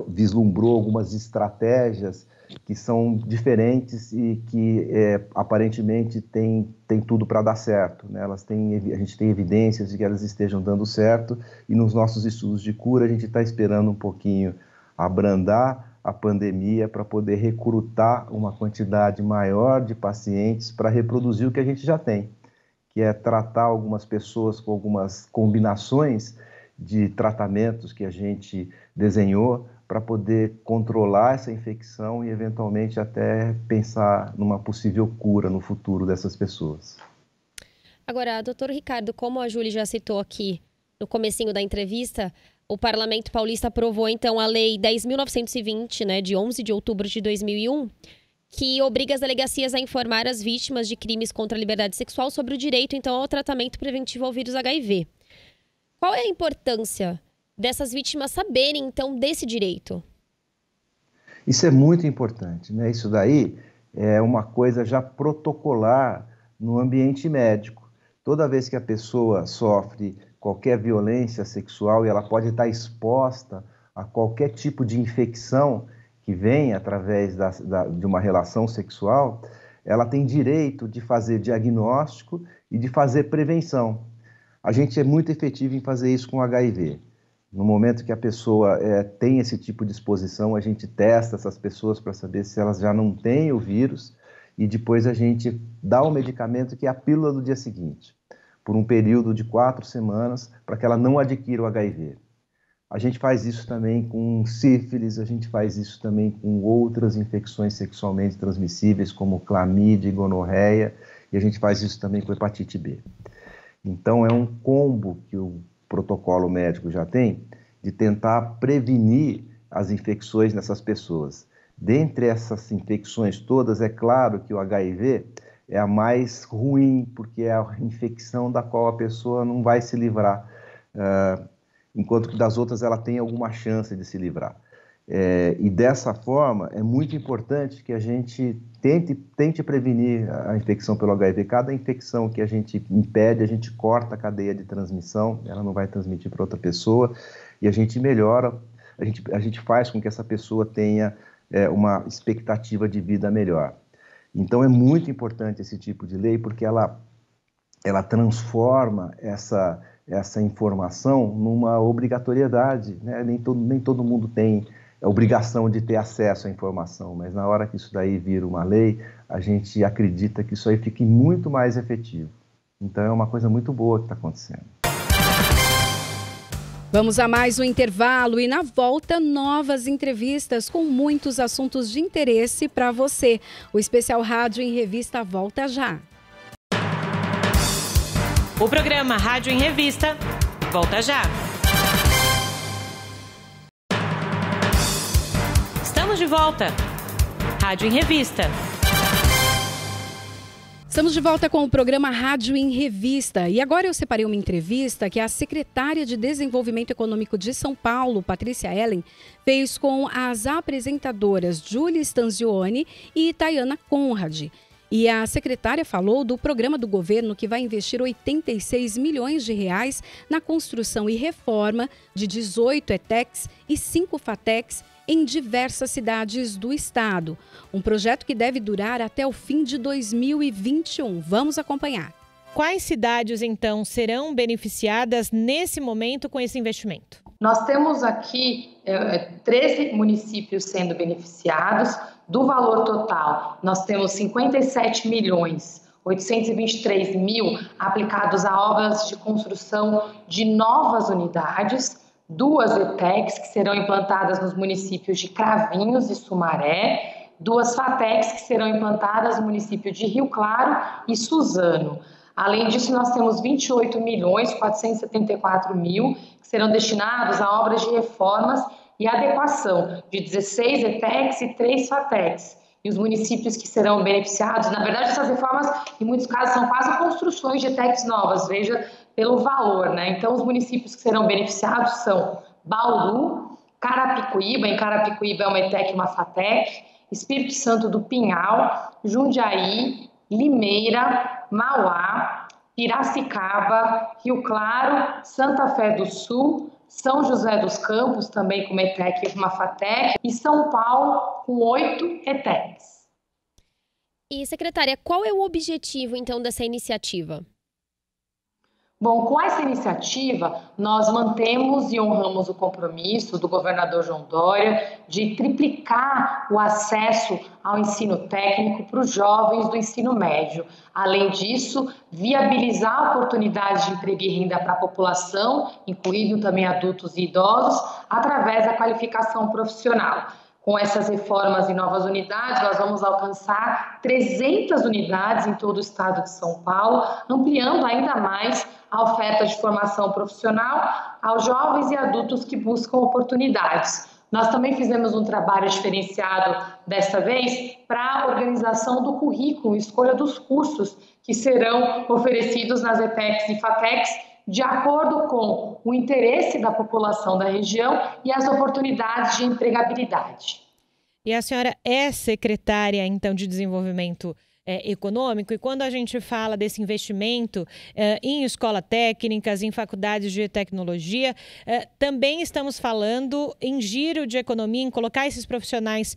Speaker 11: vislumbrou algumas estratégias que são diferentes e que aparentemente tem tudo para dar certo, né? A gente tem evidências de que elas estejam dando certo, e nos nossos estudos de cura a gente está esperando um pouquinho abrandar a pandemia para poder recrutar uma quantidade maior de pacientes para reproduzir o que a gente já tem, que é tratar algumas pessoas com algumas combinações de tratamentos que a gente desenhou para poder controlar essa infecção e, eventualmente, até pensar numa possível cura no futuro dessas pessoas.
Speaker 10: Agora, doutor Ricardo, como a Júlia já citou aqui no comecinho da entrevista, o Parlamento Paulista aprovou, então, a Lei 10.920, né, de 11 de outubro de 2001, que obriga as delegacias a informar as vítimas de crimes contra a liberdade sexual sobre o direito, então, ao tratamento preventivo ao vírus HIV. Qual é a importância dessas vítimas saberem, então, desse direito?
Speaker 11: Isso é muito importante, né? Isso daí é uma coisa já protocolar no ambiente médico. Toda vez que a pessoa sofre qualquer violência sexual e ela pode estar exposta a qualquer tipo de infecção que vem através de uma relação sexual, ela tem direito de fazer diagnóstico e de fazer prevenção. A gente é muito efetivo em fazer isso com HIV. No momento que a pessoa tem esse tipo de exposição, a gente testa essas pessoas para saber se elas já não têm o vírus, e depois a gente dá o medicamento, que é a pílula do dia seguinte, por um período de 4 semanas, para que ela não adquira o HIV. A gente faz isso também com sífilis, a gente faz isso também com outras infecções sexualmente transmissíveis, como clamídia e gonorreia, e a gente faz isso também com hepatite B. Então, é um combo que o protocolo médico já tem, de tentar prevenir as infecções nessas pessoas. Dentre essas infecções todas, é claro que o HIV é a mais ruim, porque é a infecção da qual a pessoa não vai se livrar, enquanto que das outras ela tem alguma chance de se livrar. E dessa forma, é muito importante que a gente tente prevenir a infecção pelo HIV. Cada infecção que a gente impede, a gente corta a cadeia de transmissão, ela não vai transmitir para outra pessoa, e a gente melhora, a gente faz com que essa pessoa tenha uma expectativa de vida melhor. Então é muito importante esse tipo de lei, porque ela transforma essa informação numa obrigatoriedade, né? Nem todo mundo tem a obrigação de ter acesso à informação, mas na hora que isso daí vira uma lei, a gente acredita que isso aí fique muito mais efetivo. Então é uma coisa muito boa que está acontecendo.
Speaker 2: Vamos a mais um intervalo e na volta novas entrevistas com muitos assuntos de interesse para você. O Especial Rádio em Revista volta já.
Speaker 1: O programa Rádio em Revista volta já. Estamos de volta. Rádio em Revista.
Speaker 2: Estamos de volta com o programa Rádio em Revista. E agora eu separei uma entrevista que a secretária de Desenvolvimento Econômico de São Paulo, Patrícia Ellen, fez com as apresentadoras Júlia Stanzioni e Tayana Conrad. E a secretária falou do programa do governo que vai investir 86 milhões de reais na construção e reforma de 18 ETECs e 5 FATECs em diversas cidades do estado. Um projeto que deve durar até o fim de 2021. Vamos acompanhar.
Speaker 1: Quais cidades, então, serão beneficiadas nesse momento com esse investimento?
Speaker 12: Nós temos aqui 13 municípios sendo beneficiados. Do valor total, nós temos 57 milhões 823 mil aplicados a obras de construção de novas unidades, 2 ETECs que serão implantadas nos municípios de Cravinhos e Sumaré, 2 FATECs que serão implantadas no município de Rio Claro e Suzano. Além disso, nós temos 28 milhões 474 mil que serão destinados a obras de reformas e adequação de 16 ETECs e 3 FATECs. E os municípios que serão beneficiados, na verdade, essas reformas, em muitos casos, são quase construções de ETECs novas, veja, pelo valor, né? Então, os municípios que serão beneficiados são Bauru, Carapicuíba, em Carapicuíba é uma ETEC e uma FATEC, Espírito Santo do Pinhal, Jundiaí, Limeira, Mauá, Piracicaba, Rio Claro, Santa Fé do Sul, São José dos Campos, também com uma ETEC e uma FATEC, e São Paulo, com 8 ETECs.
Speaker 10: E, secretária, qual é o objetivo, então, dessa iniciativa?
Speaker 12: Bom, com essa iniciativa, nós mantemos e honramos o compromisso do governador João Dória de triplicar o acesso ao ensino técnico para os jovens do ensino médio. Além disso, viabilizar oportunidades de emprego e renda para a população, incluindo também adultos e idosos, através da qualificação profissional. Com essas reformas e novas unidades, nós vamos alcançar 300 unidades em todo o estado de São Paulo, ampliando ainda mais a oferta de formação profissional aos jovens e adultos que buscam oportunidades. Nós também fizemos um trabalho diferenciado desta vez para a organização do currículo, escolha dos cursos que serão oferecidos nas ETECs e FATECs, de acordo com o interesse da população da região e as oportunidades de empregabilidade.
Speaker 1: E a senhora é secretária, então, de Desenvolvimento Econômico, e quando a gente fala desse investimento em escolas técnicas, em faculdades de tecnologia, também estamos falando em giro de economia, em colocar esses profissionais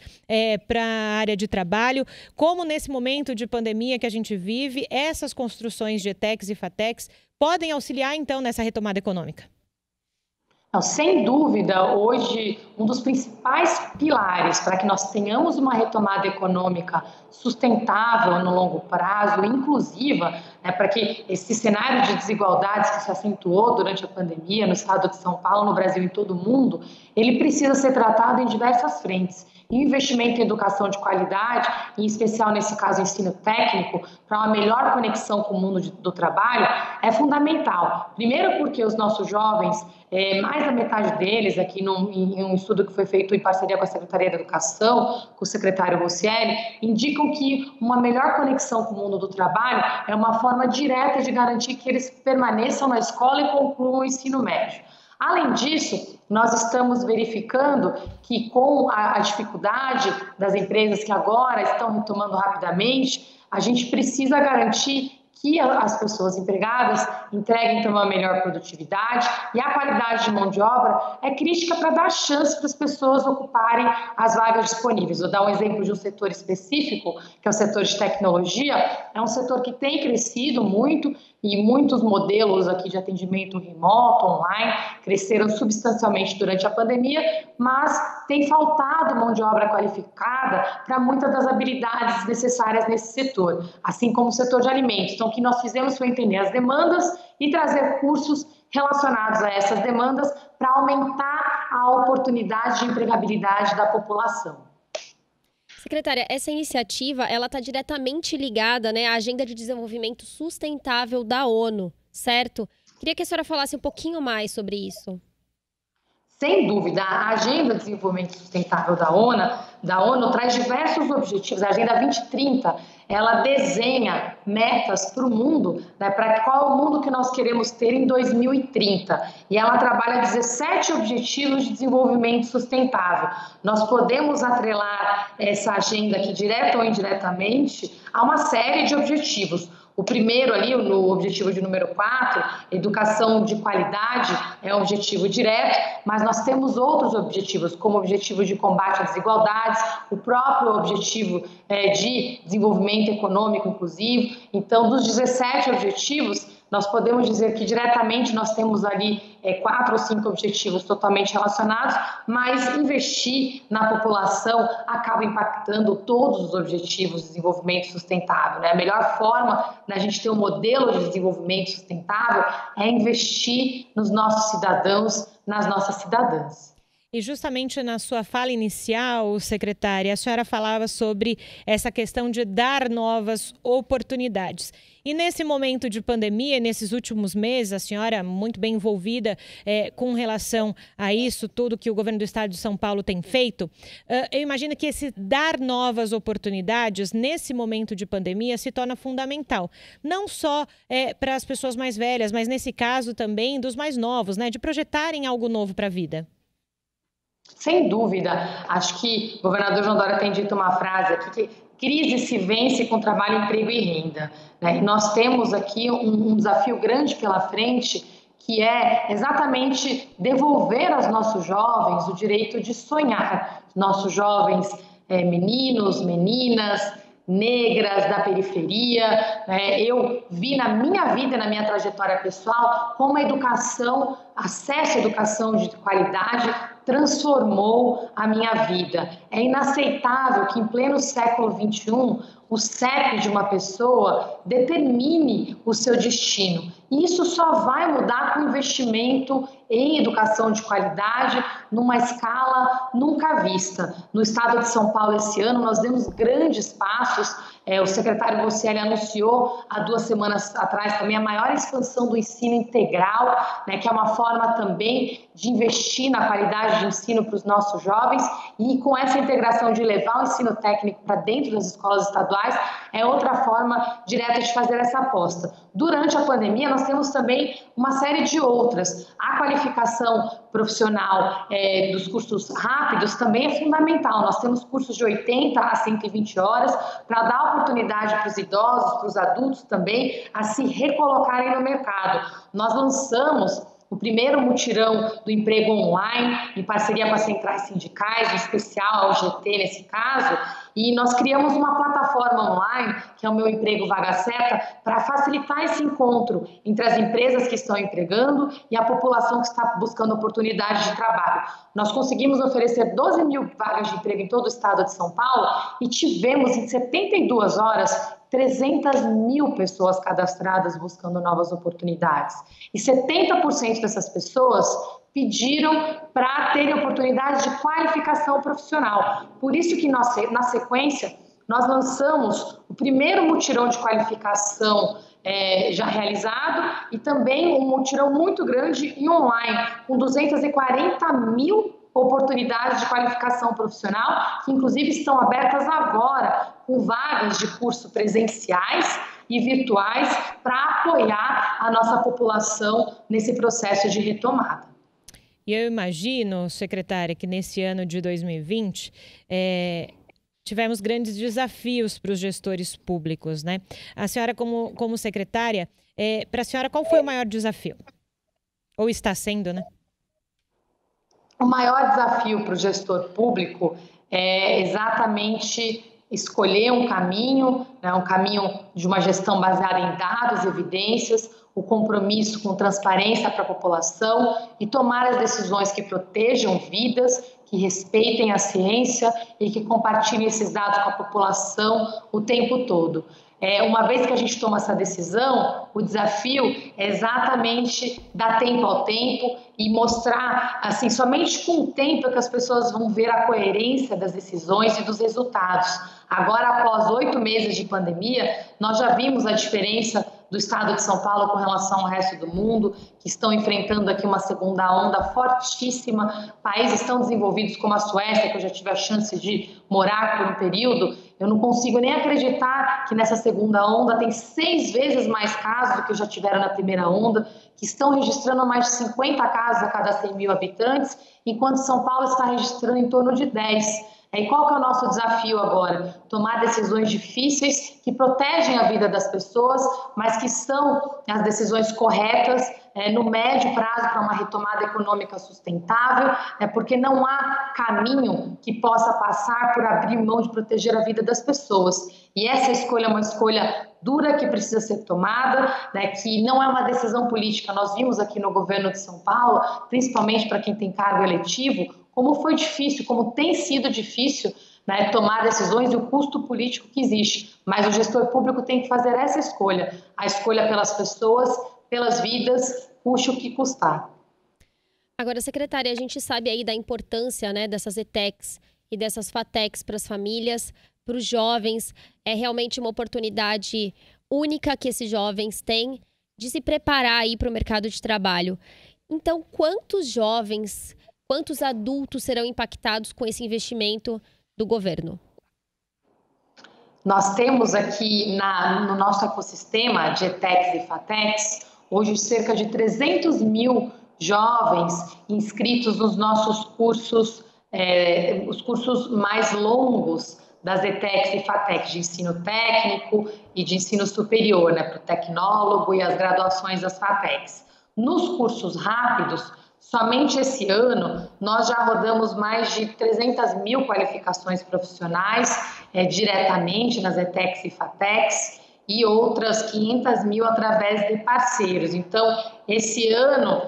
Speaker 1: para a área de trabalho. Como nesse momento de pandemia que a gente vive, essas construções de ETECs e FATECs podem auxiliar, então, nessa retomada econômica?
Speaker 12: Não, sem dúvida, hoje, um dos principais pilares para que nós tenhamos uma retomada econômica sustentável no longo prazo, inclusiva, né, para que esse cenário de desigualdades que se acentuou durante a pandemia no estado de São Paulo, no Brasil e em todo o mundo, ele precisa ser tratado em diversas frentes. E o investimento em educação de qualidade, em especial nesse caso ensino técnico, para uma melhor conexão com o mundo do trabalho, é fundamental. Primeiro porque os nossos jovens, mais da metade deles, aqui em um estudo que foi feito em parceria com a Secretaria da Educação, com o secretário Rossielli, indicam que uma melhor conexão com o mundo do trabalho é uma forma direta de garantir que eles permaneçam na escola e concluam o ensino médio. Além disso, nós estamos verificando que com a dificuldade das empresas que agora estão retomando rapidamente, a gente precisa garantir que as pessoas empregadas entreguem então uma melhor produtividade, e a qualidade de mão de obra é crítica para dar chance para as pessoas ocuparem as vagas disponíveis. Vou dar um exemplo de um setor específico, que é o setor de tecnologia. É um setor que tem crescido muito, e muitos modelos aqui de atendimento remoto, online, cresceram substancialmente durante a pandemia, mas tem faltado mão de obra qualificada para muitas das habilidades necessárias nesse setor, assim como o setor de alimentos. Então, o que nós fizemos foi entender as demandas e trazer cursos relacionados a essas demandas para aumentar a oportunidade de empregabilidade da população.
Speaker 10: Secretária, essa iniciativa ela está diretamente ligada, né, à Agenda de Desenvolvimento Sustentável da ONU, certo? Queria que a senhora falasse um pouquinho mais sobre isso.
Speaker 12: Sem dúvida, a Agenda de Desenvolvimento Sustentável da ONU traz diversos objetivos. A Agenda 2030, ela desenha metas para o mundo, né, para qual é o mundo que nós queremos ter em 2030. E ela trabalha 17 objetivos de desenvolvimento sustentável. Nós podemos atrelar essa agenda aqui, direta ou indiretamente, a uma série de objetivos. O primeiro ali, no objetivo de número 4, educação de qualidade, é um objetivo direto, mas nós temos outros objetivos, como o objetivo de combate às desigualdades, o próprio objetivo de desenvolvimento econômico inclusivo. Então, dos 17 objetivos, nós podemos dizer que diretamente nós temos ali 4 ou 5 objetivos totalmente relacionados, mas investir na população acaba impactando todos os objetivos de desenvolvimento sustentável, né? A melhor forma da gente ter um modelo de desenvolvimento sustentável é investir nos nossos cidadãos, nas nossas cidadãs.
Speaker 1: E justamente na sua fala inicial, secretária, a senhora falava sobre essa questão de dar novas oportunidades. E nesse momento de pandemia, nesses últimos meses, a senhora muito bem envolvida com relação a isso, tudo que o governo do estado de São Paulo tem feito, eu imagino que esse dar novas oportunidades nesse momento de pandemia se torna fundamental. Não só para as pessoas mais velhas, mas nesse caso também dos mais novos, né, de projetarem algo novo para a vida.
Speaker 12: Sem dúvida. Acho que o governador João Dória tem dito uma frase aqui que crise se vence com trabalho, emprego e renda, né? E nós temos aqui um desafio grande pela frente, que é exatamente devolver aos nossos jovens o direito de sonhar. Nossos jovens meninos, meninas, negras, da periferia, né? Eu vi na minha vida, na minha trajetória pessoal, como a educação, acesso à educação de qualidade transformou a minha vida. É inaceitável que em pleno século XXI o CEP de uma pessoa determine o seu destino. E isso só vai mudar com investimento em educação de qualidade numa escala nunca vista. No estado de São Paulo esse ano nós demos grandes passos. O secretário Rossielli anunciou há 2 semanas atrás também a maior expansão do ensino integral, né, que é uma forma também de investir na qualidade de ensino para os nossos jovens, e com essa integração de levar o ensino técnico para dentro das escolas estaduais é outra forma direta de fazer essa aposta. Durante a pandemia nós temos também uma série de outras. A qualificação profissional dos cursos rápidos também é fundamental. Nós temos cursos de 80 a 120 horas para dar oportunidade para os idosos, para os adultos também, a se recolocarem no mercado. Nós lançamos o primeiro mutirão do emprego online, em parceria com as centrais sindicais, em especial a UGT nesse caso, e nós criamos uma plataforma online, que é o Meu Emprego Vaga Certa, para facilitar esse encontro entre as empresas que estão empregando e a população que está buscando oportunidade de trabalho. Nós conseguimos oferecer 12 mil vagas de emprego em todo o estado de São Paulo e tivemos em 72 horas 300 mil pessoas cadastradas buscando novas oportunidades. E 70% dessas pessoas pediram para terem oportunidades de qualificação profissional. Por isso que na sequência nós lançamos o primeiro mutirão de qualificação já realizado e também um mutirão muito grande e online, com 240 mil oportunidades de qualificação profissional, que inclusive estão abertas agora, com vagas de curso presenciais e virtuais, para apoiar a nossa população nesse processo de retomada.
Speaker 1: E eu imagino, secretária, que nesse ano de 2020 tivemos grandes desafios para os gestores públicos, né? A senhora, como secretária, para a senhora, qual foi o maior desafio? Ou está sendo, né?
Speaker 12: O maior desafio para o gestor público é exatamente escolher um caminho, né, um caminho de uma gestão baseada em dados, evidências, o compromisso com transparência para a população e tomar as decisões que protejam vidas, que respeitem a ciência e que compartilhem esses dados com a população o tempo todo. Uma vez que a gente toma essa decisão, o desafio é exatamente dar tempo ao tempo e mostrar, assim, somente com o tempo é que as pessoas vão ver a coerência das decisões e dos resultados. Agora, após 8 meses de pandemia, nós já vimos a diferença do estado de São Paulo com relação ao resto do mundo, que estão enfrentando aqui uma segunda onda fortíssima. Países tão desenvolvidos como a Suécia, que eu já tive a chance de morar por um período, eu não consigo nem acreditar que nessa segunda onda tem 6 vezes mais casos do que já tiveram na primeira onda, que estão registrando mais de 50 casos a cada 100 mil habitantes, enquanto São Paulo está registrando em torno de 10. E qual que é o nosso desafio agora? Tomar decisões difíceis que protegem a vida das pessoas, mas que são as decisões corretas no médio prazo para uma retomada econômica sustentável, porque não há caminho que possa passar por abrir mão de proteger a vida das pessoas. E essa escolha é uma escolha dura que precisa ser tomada, que não é uma decisão política. Nós vimos aqui no governo de São Paulo, principalmente para quem tem cargo eletivo, como foi difícil, como tem sido difícil tomar decisões e o custo político que existe. Mas o gestor público tem que fazer essa escolha, a escolha pelas pessoas, pelas vidas, custe o que custar.
Speaker 10: Agora, secretária, a gente sabe aí da importância dessas ETECs e dessas FATECs para as famílias, para os jovens. É realmente uma oportunidade única que esses jovens têm de se preparar aí para o mercado de trabalho. Então, quantos jovens, quantos adultos serão impactados com esse investimento do governo?
Speaker 12: Nós temos aqui no nosso ecossistema de ETECs e FATECs, hoje cerca de 300 mil jovens inscritos nos nossos cursos, os cursos mais longos das ETECs e FATECs, de ensino técnico e de ensino superior, para o tecnólogo e as graduações das FATECs. Nos cursos rápidos, somente esse ano, nós já rodamos mais de 300 mil qualificações profissionais diretamente nas ETECs e FATECs e outras 500 mil através de parceiros. Então, esse ano,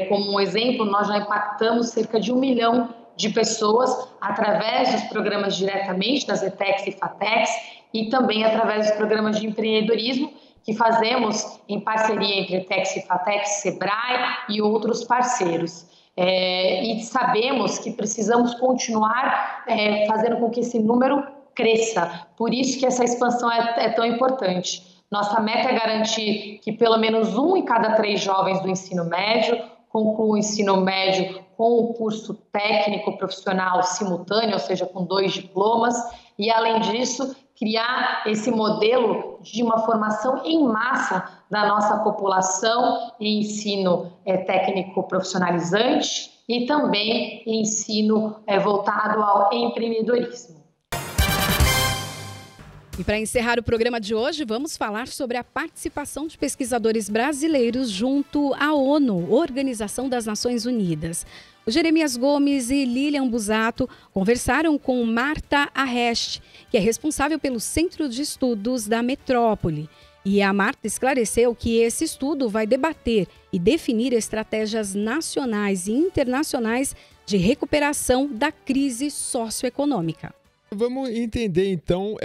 Speaker 12: como um exemplo, nós já impactamos cerca de 1 milhão de pessoas através dos programas diretamente das ETECs e FATECs e também através dos programas de empreendedorismo que fazemos em parceria entre ETECs e FATECs, SEBRAE e outros parceiros. E sabemos que precisamos continuar fazendo com que esse número cresça. Por isso que essa expansão é tão importante. Nossa meta é garantir que pelo menos 1 em cada 3 jovens do ensino médio conclua o ensino médio com o curso técnico profissional simultâneo, ou seja, com 2 diplomas, e além disso, criar esse modelo de uma formação em massa da nossa população em ensino técnico profissionalizante e também ensino voltado ao empreendedorismo.
Speaker 2: E para encerrar o programa de hoje, vamos falar sobre a participação de pesquisadores brasileiros junto à ONU, Organização das Nações Unidas. O Jeremias Gomes e Lilian Busato conversaram com Marta Arrest, que é responsável pelo Centro de Estudos da Metrópole. E a Marta esclareceu que esse estudo vai debater e definir estratégias nacionais e internacionais de recuperação da crise socioeconômica.
Speaker 8: Vamos entender, então,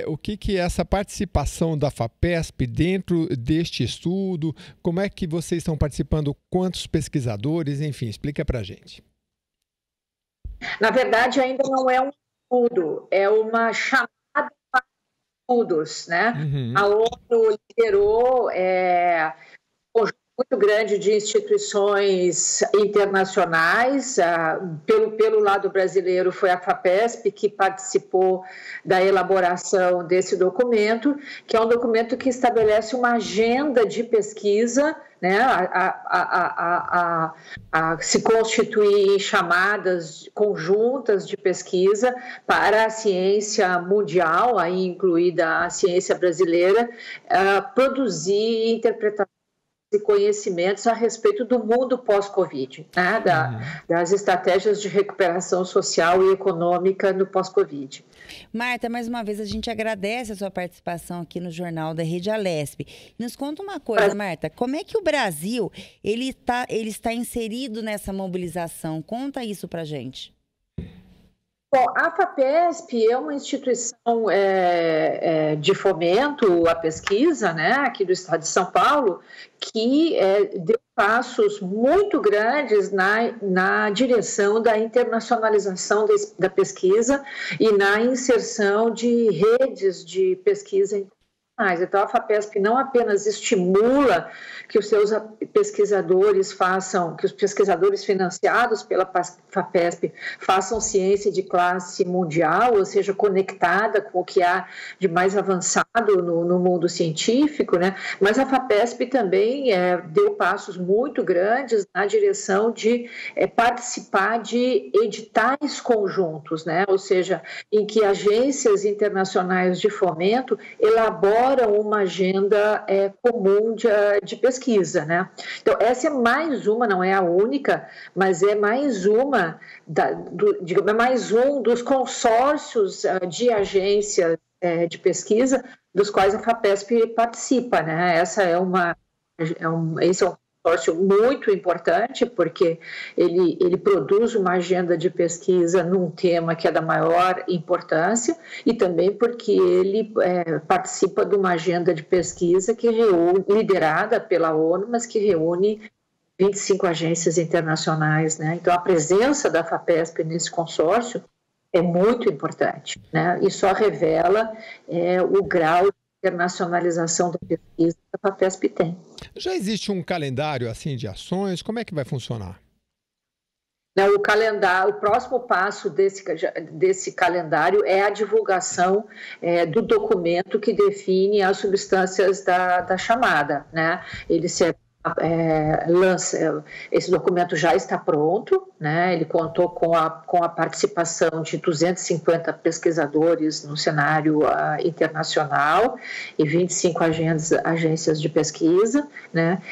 Speaker 8: o que é essa participação da FAPESP dentro deste estudo, como é que vocês estão participando, quantos pesquisadores, enfim, explica para a gente.
Speaker 13: Na verdade, ainda não é um estudo, é uma chamada para estudos, né? Uhum. A ONU liderou um conjunto muito grande de instituições internacionais. Pelo lado brasileiro, foi a FAPESP que participou da elaboração desse documento, que é um documento que estabelece uma agenda de pesquisa, né, a se constituir em chamadas conjuntas de pesquisa para a ciência mundial, aí incluída a ciência brasileira, produzir interpretações e conhecimentos a respeito do mundo pós-Covid, né, das estratégias de recuperação social e econômica no pós-Covid.
Speaker 14: Marta, mais uma vez a gente agradece a sua participação aqui no Jornal da Rede Alesp. Nos conta uma coisa, Marta, como é que o Brasil ele está inserido nessa mobilização? Conta isso pra gente.
Speaker 13: Bom, a FAPESP é uma instituição de fomento à pesquisa, né, aqui do estado de São Paulo, que deu passos muito grandes na direção da internacionalização da pesquisa e na inserção de redes de pesquisa internacionais. Então, a FAPESP não apenas estimula que os seus pesquisadores façam, que os pesquisadores financiados pela FAPESP façam ciência de classe mundial, ou seja, conectada com o que há de mais avançado no mundo científico, né? Mas a FAPESP também deu passos muito grandes na direção de participar de editais conjuntos, né? Ou seja, em que agências internacionais de fomento elaboram uma agenda comum de pesquisa, né? Então, essa é mais uma, não é a única, mas é mais uma, mais um dos consórcios de agências de pesquisa dos quais a FAPESP participa, né? Esse é um consórcio muito importante, porque ele produz uma agenda de pesquisa num tema que é da maior importância e também porque ele participa de uma agenda de pesquisa que liderada pela ONU, mas que reúne 25 agências internacionais, né? Então, a presença da FAPESP nesse consórcio é muito importante, né? E só revela o grau de internacionalização da pesquisa que a FAPESP tem.
Speaker 8: Já existe um calendário assim de ações? Como é que vai funcionar?
Speaker 13: O próximo passo desse calendário é a divulgação do documento que define as substâncias da chamada, né? Esse documento já está pronto, né? Ele contou com a participação de 250 pesquisadores no cenário internacional e 25 agências de pesquisa, né?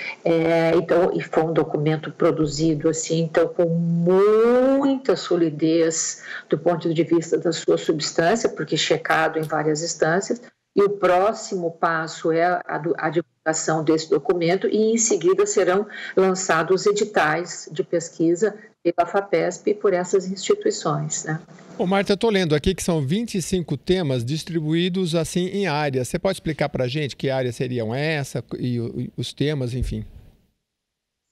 Speaker 13: Então, e foi um documento produzido assim, então, com muita solidez do ponto de vista da sua substância, porque checado em várias instâncias. E o próximo passo é a divulgação desse documento e, em seguida, serão lançados editais de pesquisa pela FAPESP e por essas instituições, né?
Speaker 8: Ô, Marta, eu estou lendo aqui que são 25 temas distribuídos assim em áreas. Você pode explicar para a gente que áreas seriam essa e os temas, enfim?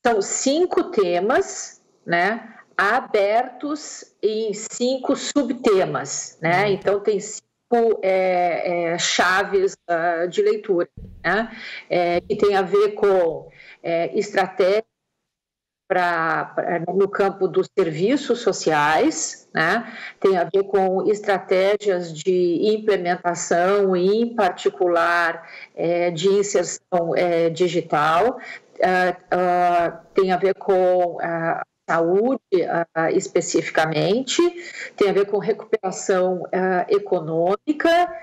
Speaker 13: São 5 temas, né, abertos em 5 subtemas, né? Então, tem 5 chaves de leitura, né? Que tem a ver com estratégia no campo dos serviços sociais, né? Tem a ver com estratégias de implementação, em particular de inserção digital, tem a ver com saúde especificamente, tem a ver com recuperação econômica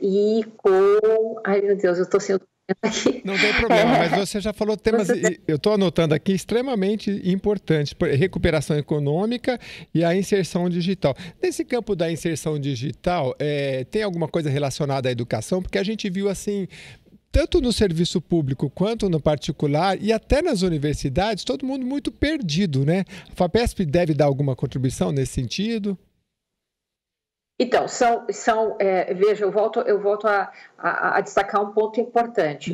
Speaker 13: e com... Ai, meu Deus, eu estou sendo... Aqui.
Speaker 8: Não tem problema, mas você já falou temas, eu estou anotando aqui, extremamente importantes, recuperação econômica e a inserção digital. Nesse campo da inserção digital, tem alguma coisa relacionada à educação? Porque a gente viu assim... Tanto no serviço público quanto no particular e até nas universidades, todo mundo muito perdido, né? A FAPESP deve dar alguma contribuição nesse sentido?
Speaker 13: Então, veja, eu volto a destacar um ponto importante.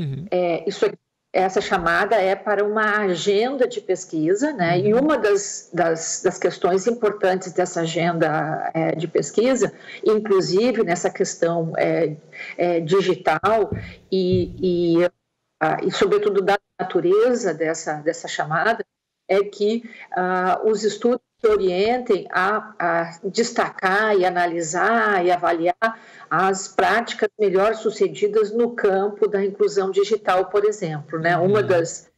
Speaker 13: Essa chamada é para uma agenda de pesquisa, né? E uma das questões importantes dessa agenda de pesquisa, inclusive nessa questão digital e sobretudo da natureza dessa chamada, é que os estudos se orientem a destacar e analisar e avaliar as práticas melhor sucedidas no campo da inclusão digital, por exemplo, né? Uma das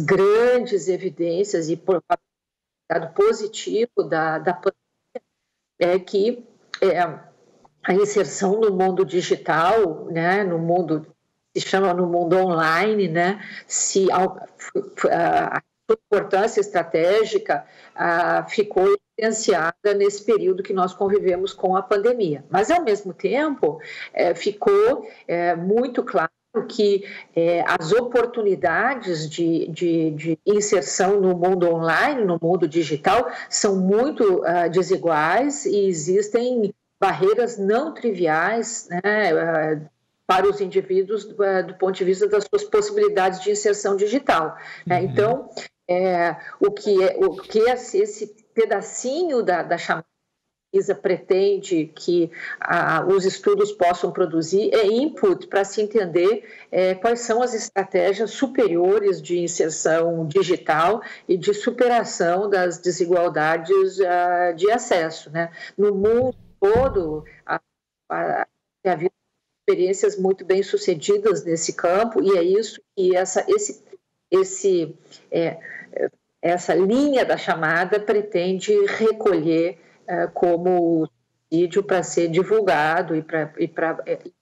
Speaker 13: grandes evidências e dado positivo da pandemia é que a inserção no mundo digital, né? No mundo online, né? A importância estratégica ficou evidenciada nesse período que nós convivemos com a pandemia. Mas, ao mesmo tempo, ficou muito claro que as oportunidades de inserção no mundo online, no mundo digital, são muito desiguais e existem barreiras não triviais, né, para os indivíduos do ponto de vista das suas possibilidades de inserção digital. Então, o que esse pedacinho da chamada pesquisa pretende que os estudos possam produzir é input para se entender quais são as estratégias superiores de inserção digital e de superação das desigualdades de acesso, né? No mundo todo, havia experiências muito bem sucedidas nesse campo, e é isso que essa linha da chamada pretende recolher como vídeo para ser divulgado e para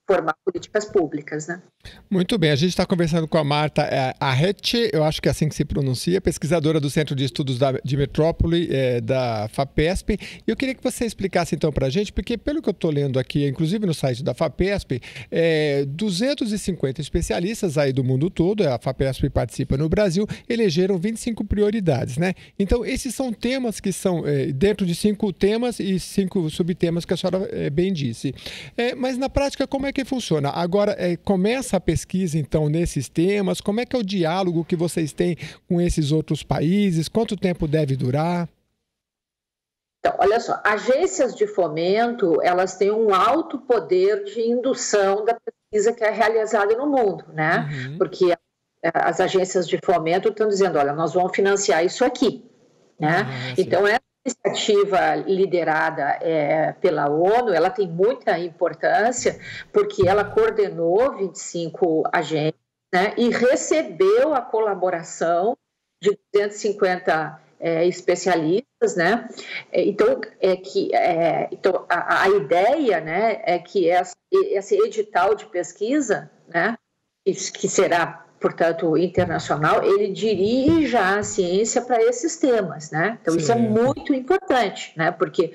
Speaker 13: formar políticas públicas, né?
Speaker 8: Muito bem, a gente está conversando com a Marta Arreche, eu acho que é assim que se pronuncia, pesquisadora do Centro de Estudos de Metrópole, da FAPESP. E eu queria que você explicasse então para a gente, porque pelo que eu estou lendo aqui, inclusive no site da FAPESP, 250 especialistas aí do mundo todo, a FAPESP participa no Brasil, elegeram 25 prioridades, né? Então, esses são temas que são dentro de 5 temas e 5 subtemas que a senhora bem disse. Mas na prática, como é que funciona? Agora, começa a pesquisa, então, nesses temas? Como é que é o diálogo que vocês têm com esses outros países? Quanto tempo deve durar?
Speaker 13: Então, olha só, agências de fomento, elas têm um alto poder de indução da pesquisa que é realizada no mundo, né? Porque as agências de fomento estão dizendo, olha, nós vamos financiar isso aqui, né? Então, essa iniciativa liderada pela ONU, ela tem muita importância porque ela coordenou 25 agências, né, e recebeu a colaboração de 250 especialistas, né? Então, então a ideia, né, é que esse edital de pesquisa, né, que será, portanto, internacional, ele dirija a ciência para esses temas, né? Então, isso é muito importante, né? Porque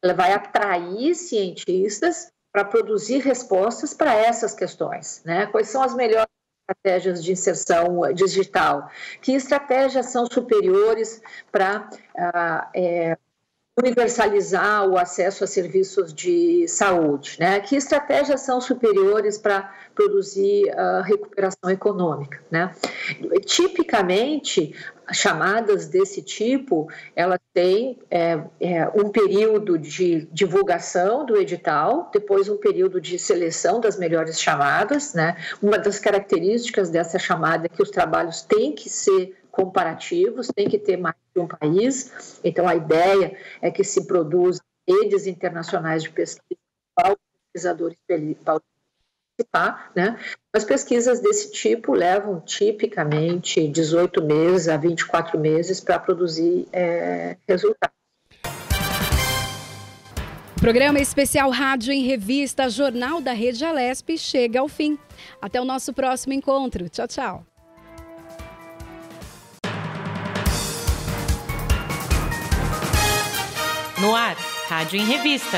Speaker 13: ela vai atrair cientistas para produzir respostas para essas questões, né? Quais são as melhores estratégias de inserção digital? Que estratégias são superiores para universalizar o acesso a serviços de saúde, né? Que estratégias são superiores para produzir recuperação econômica, né? Tipicamente, chamadas desse tipo, elas têm um período de divulgação do edital, depois um período de seleção das melhores chamadas, né? Uma das características dessa chamada é que os trabalhos têm que ser comparativos, tem que ter mais de um país. Então, a ideia é que se produzam redes internacionais de pesquisa para os pesquisadores participar, né? As pesquisas desse tipo levam tipicamente 18 meses a 24 meses para produzir resultados.
Speaker 2: O programa especial Rádio em Revista, Jornal da Rede Alesp, chega ao fim. Até o nosso próximo encontro. Tchau, tchau.
Speaker 1: No ar, Rádio em Revista.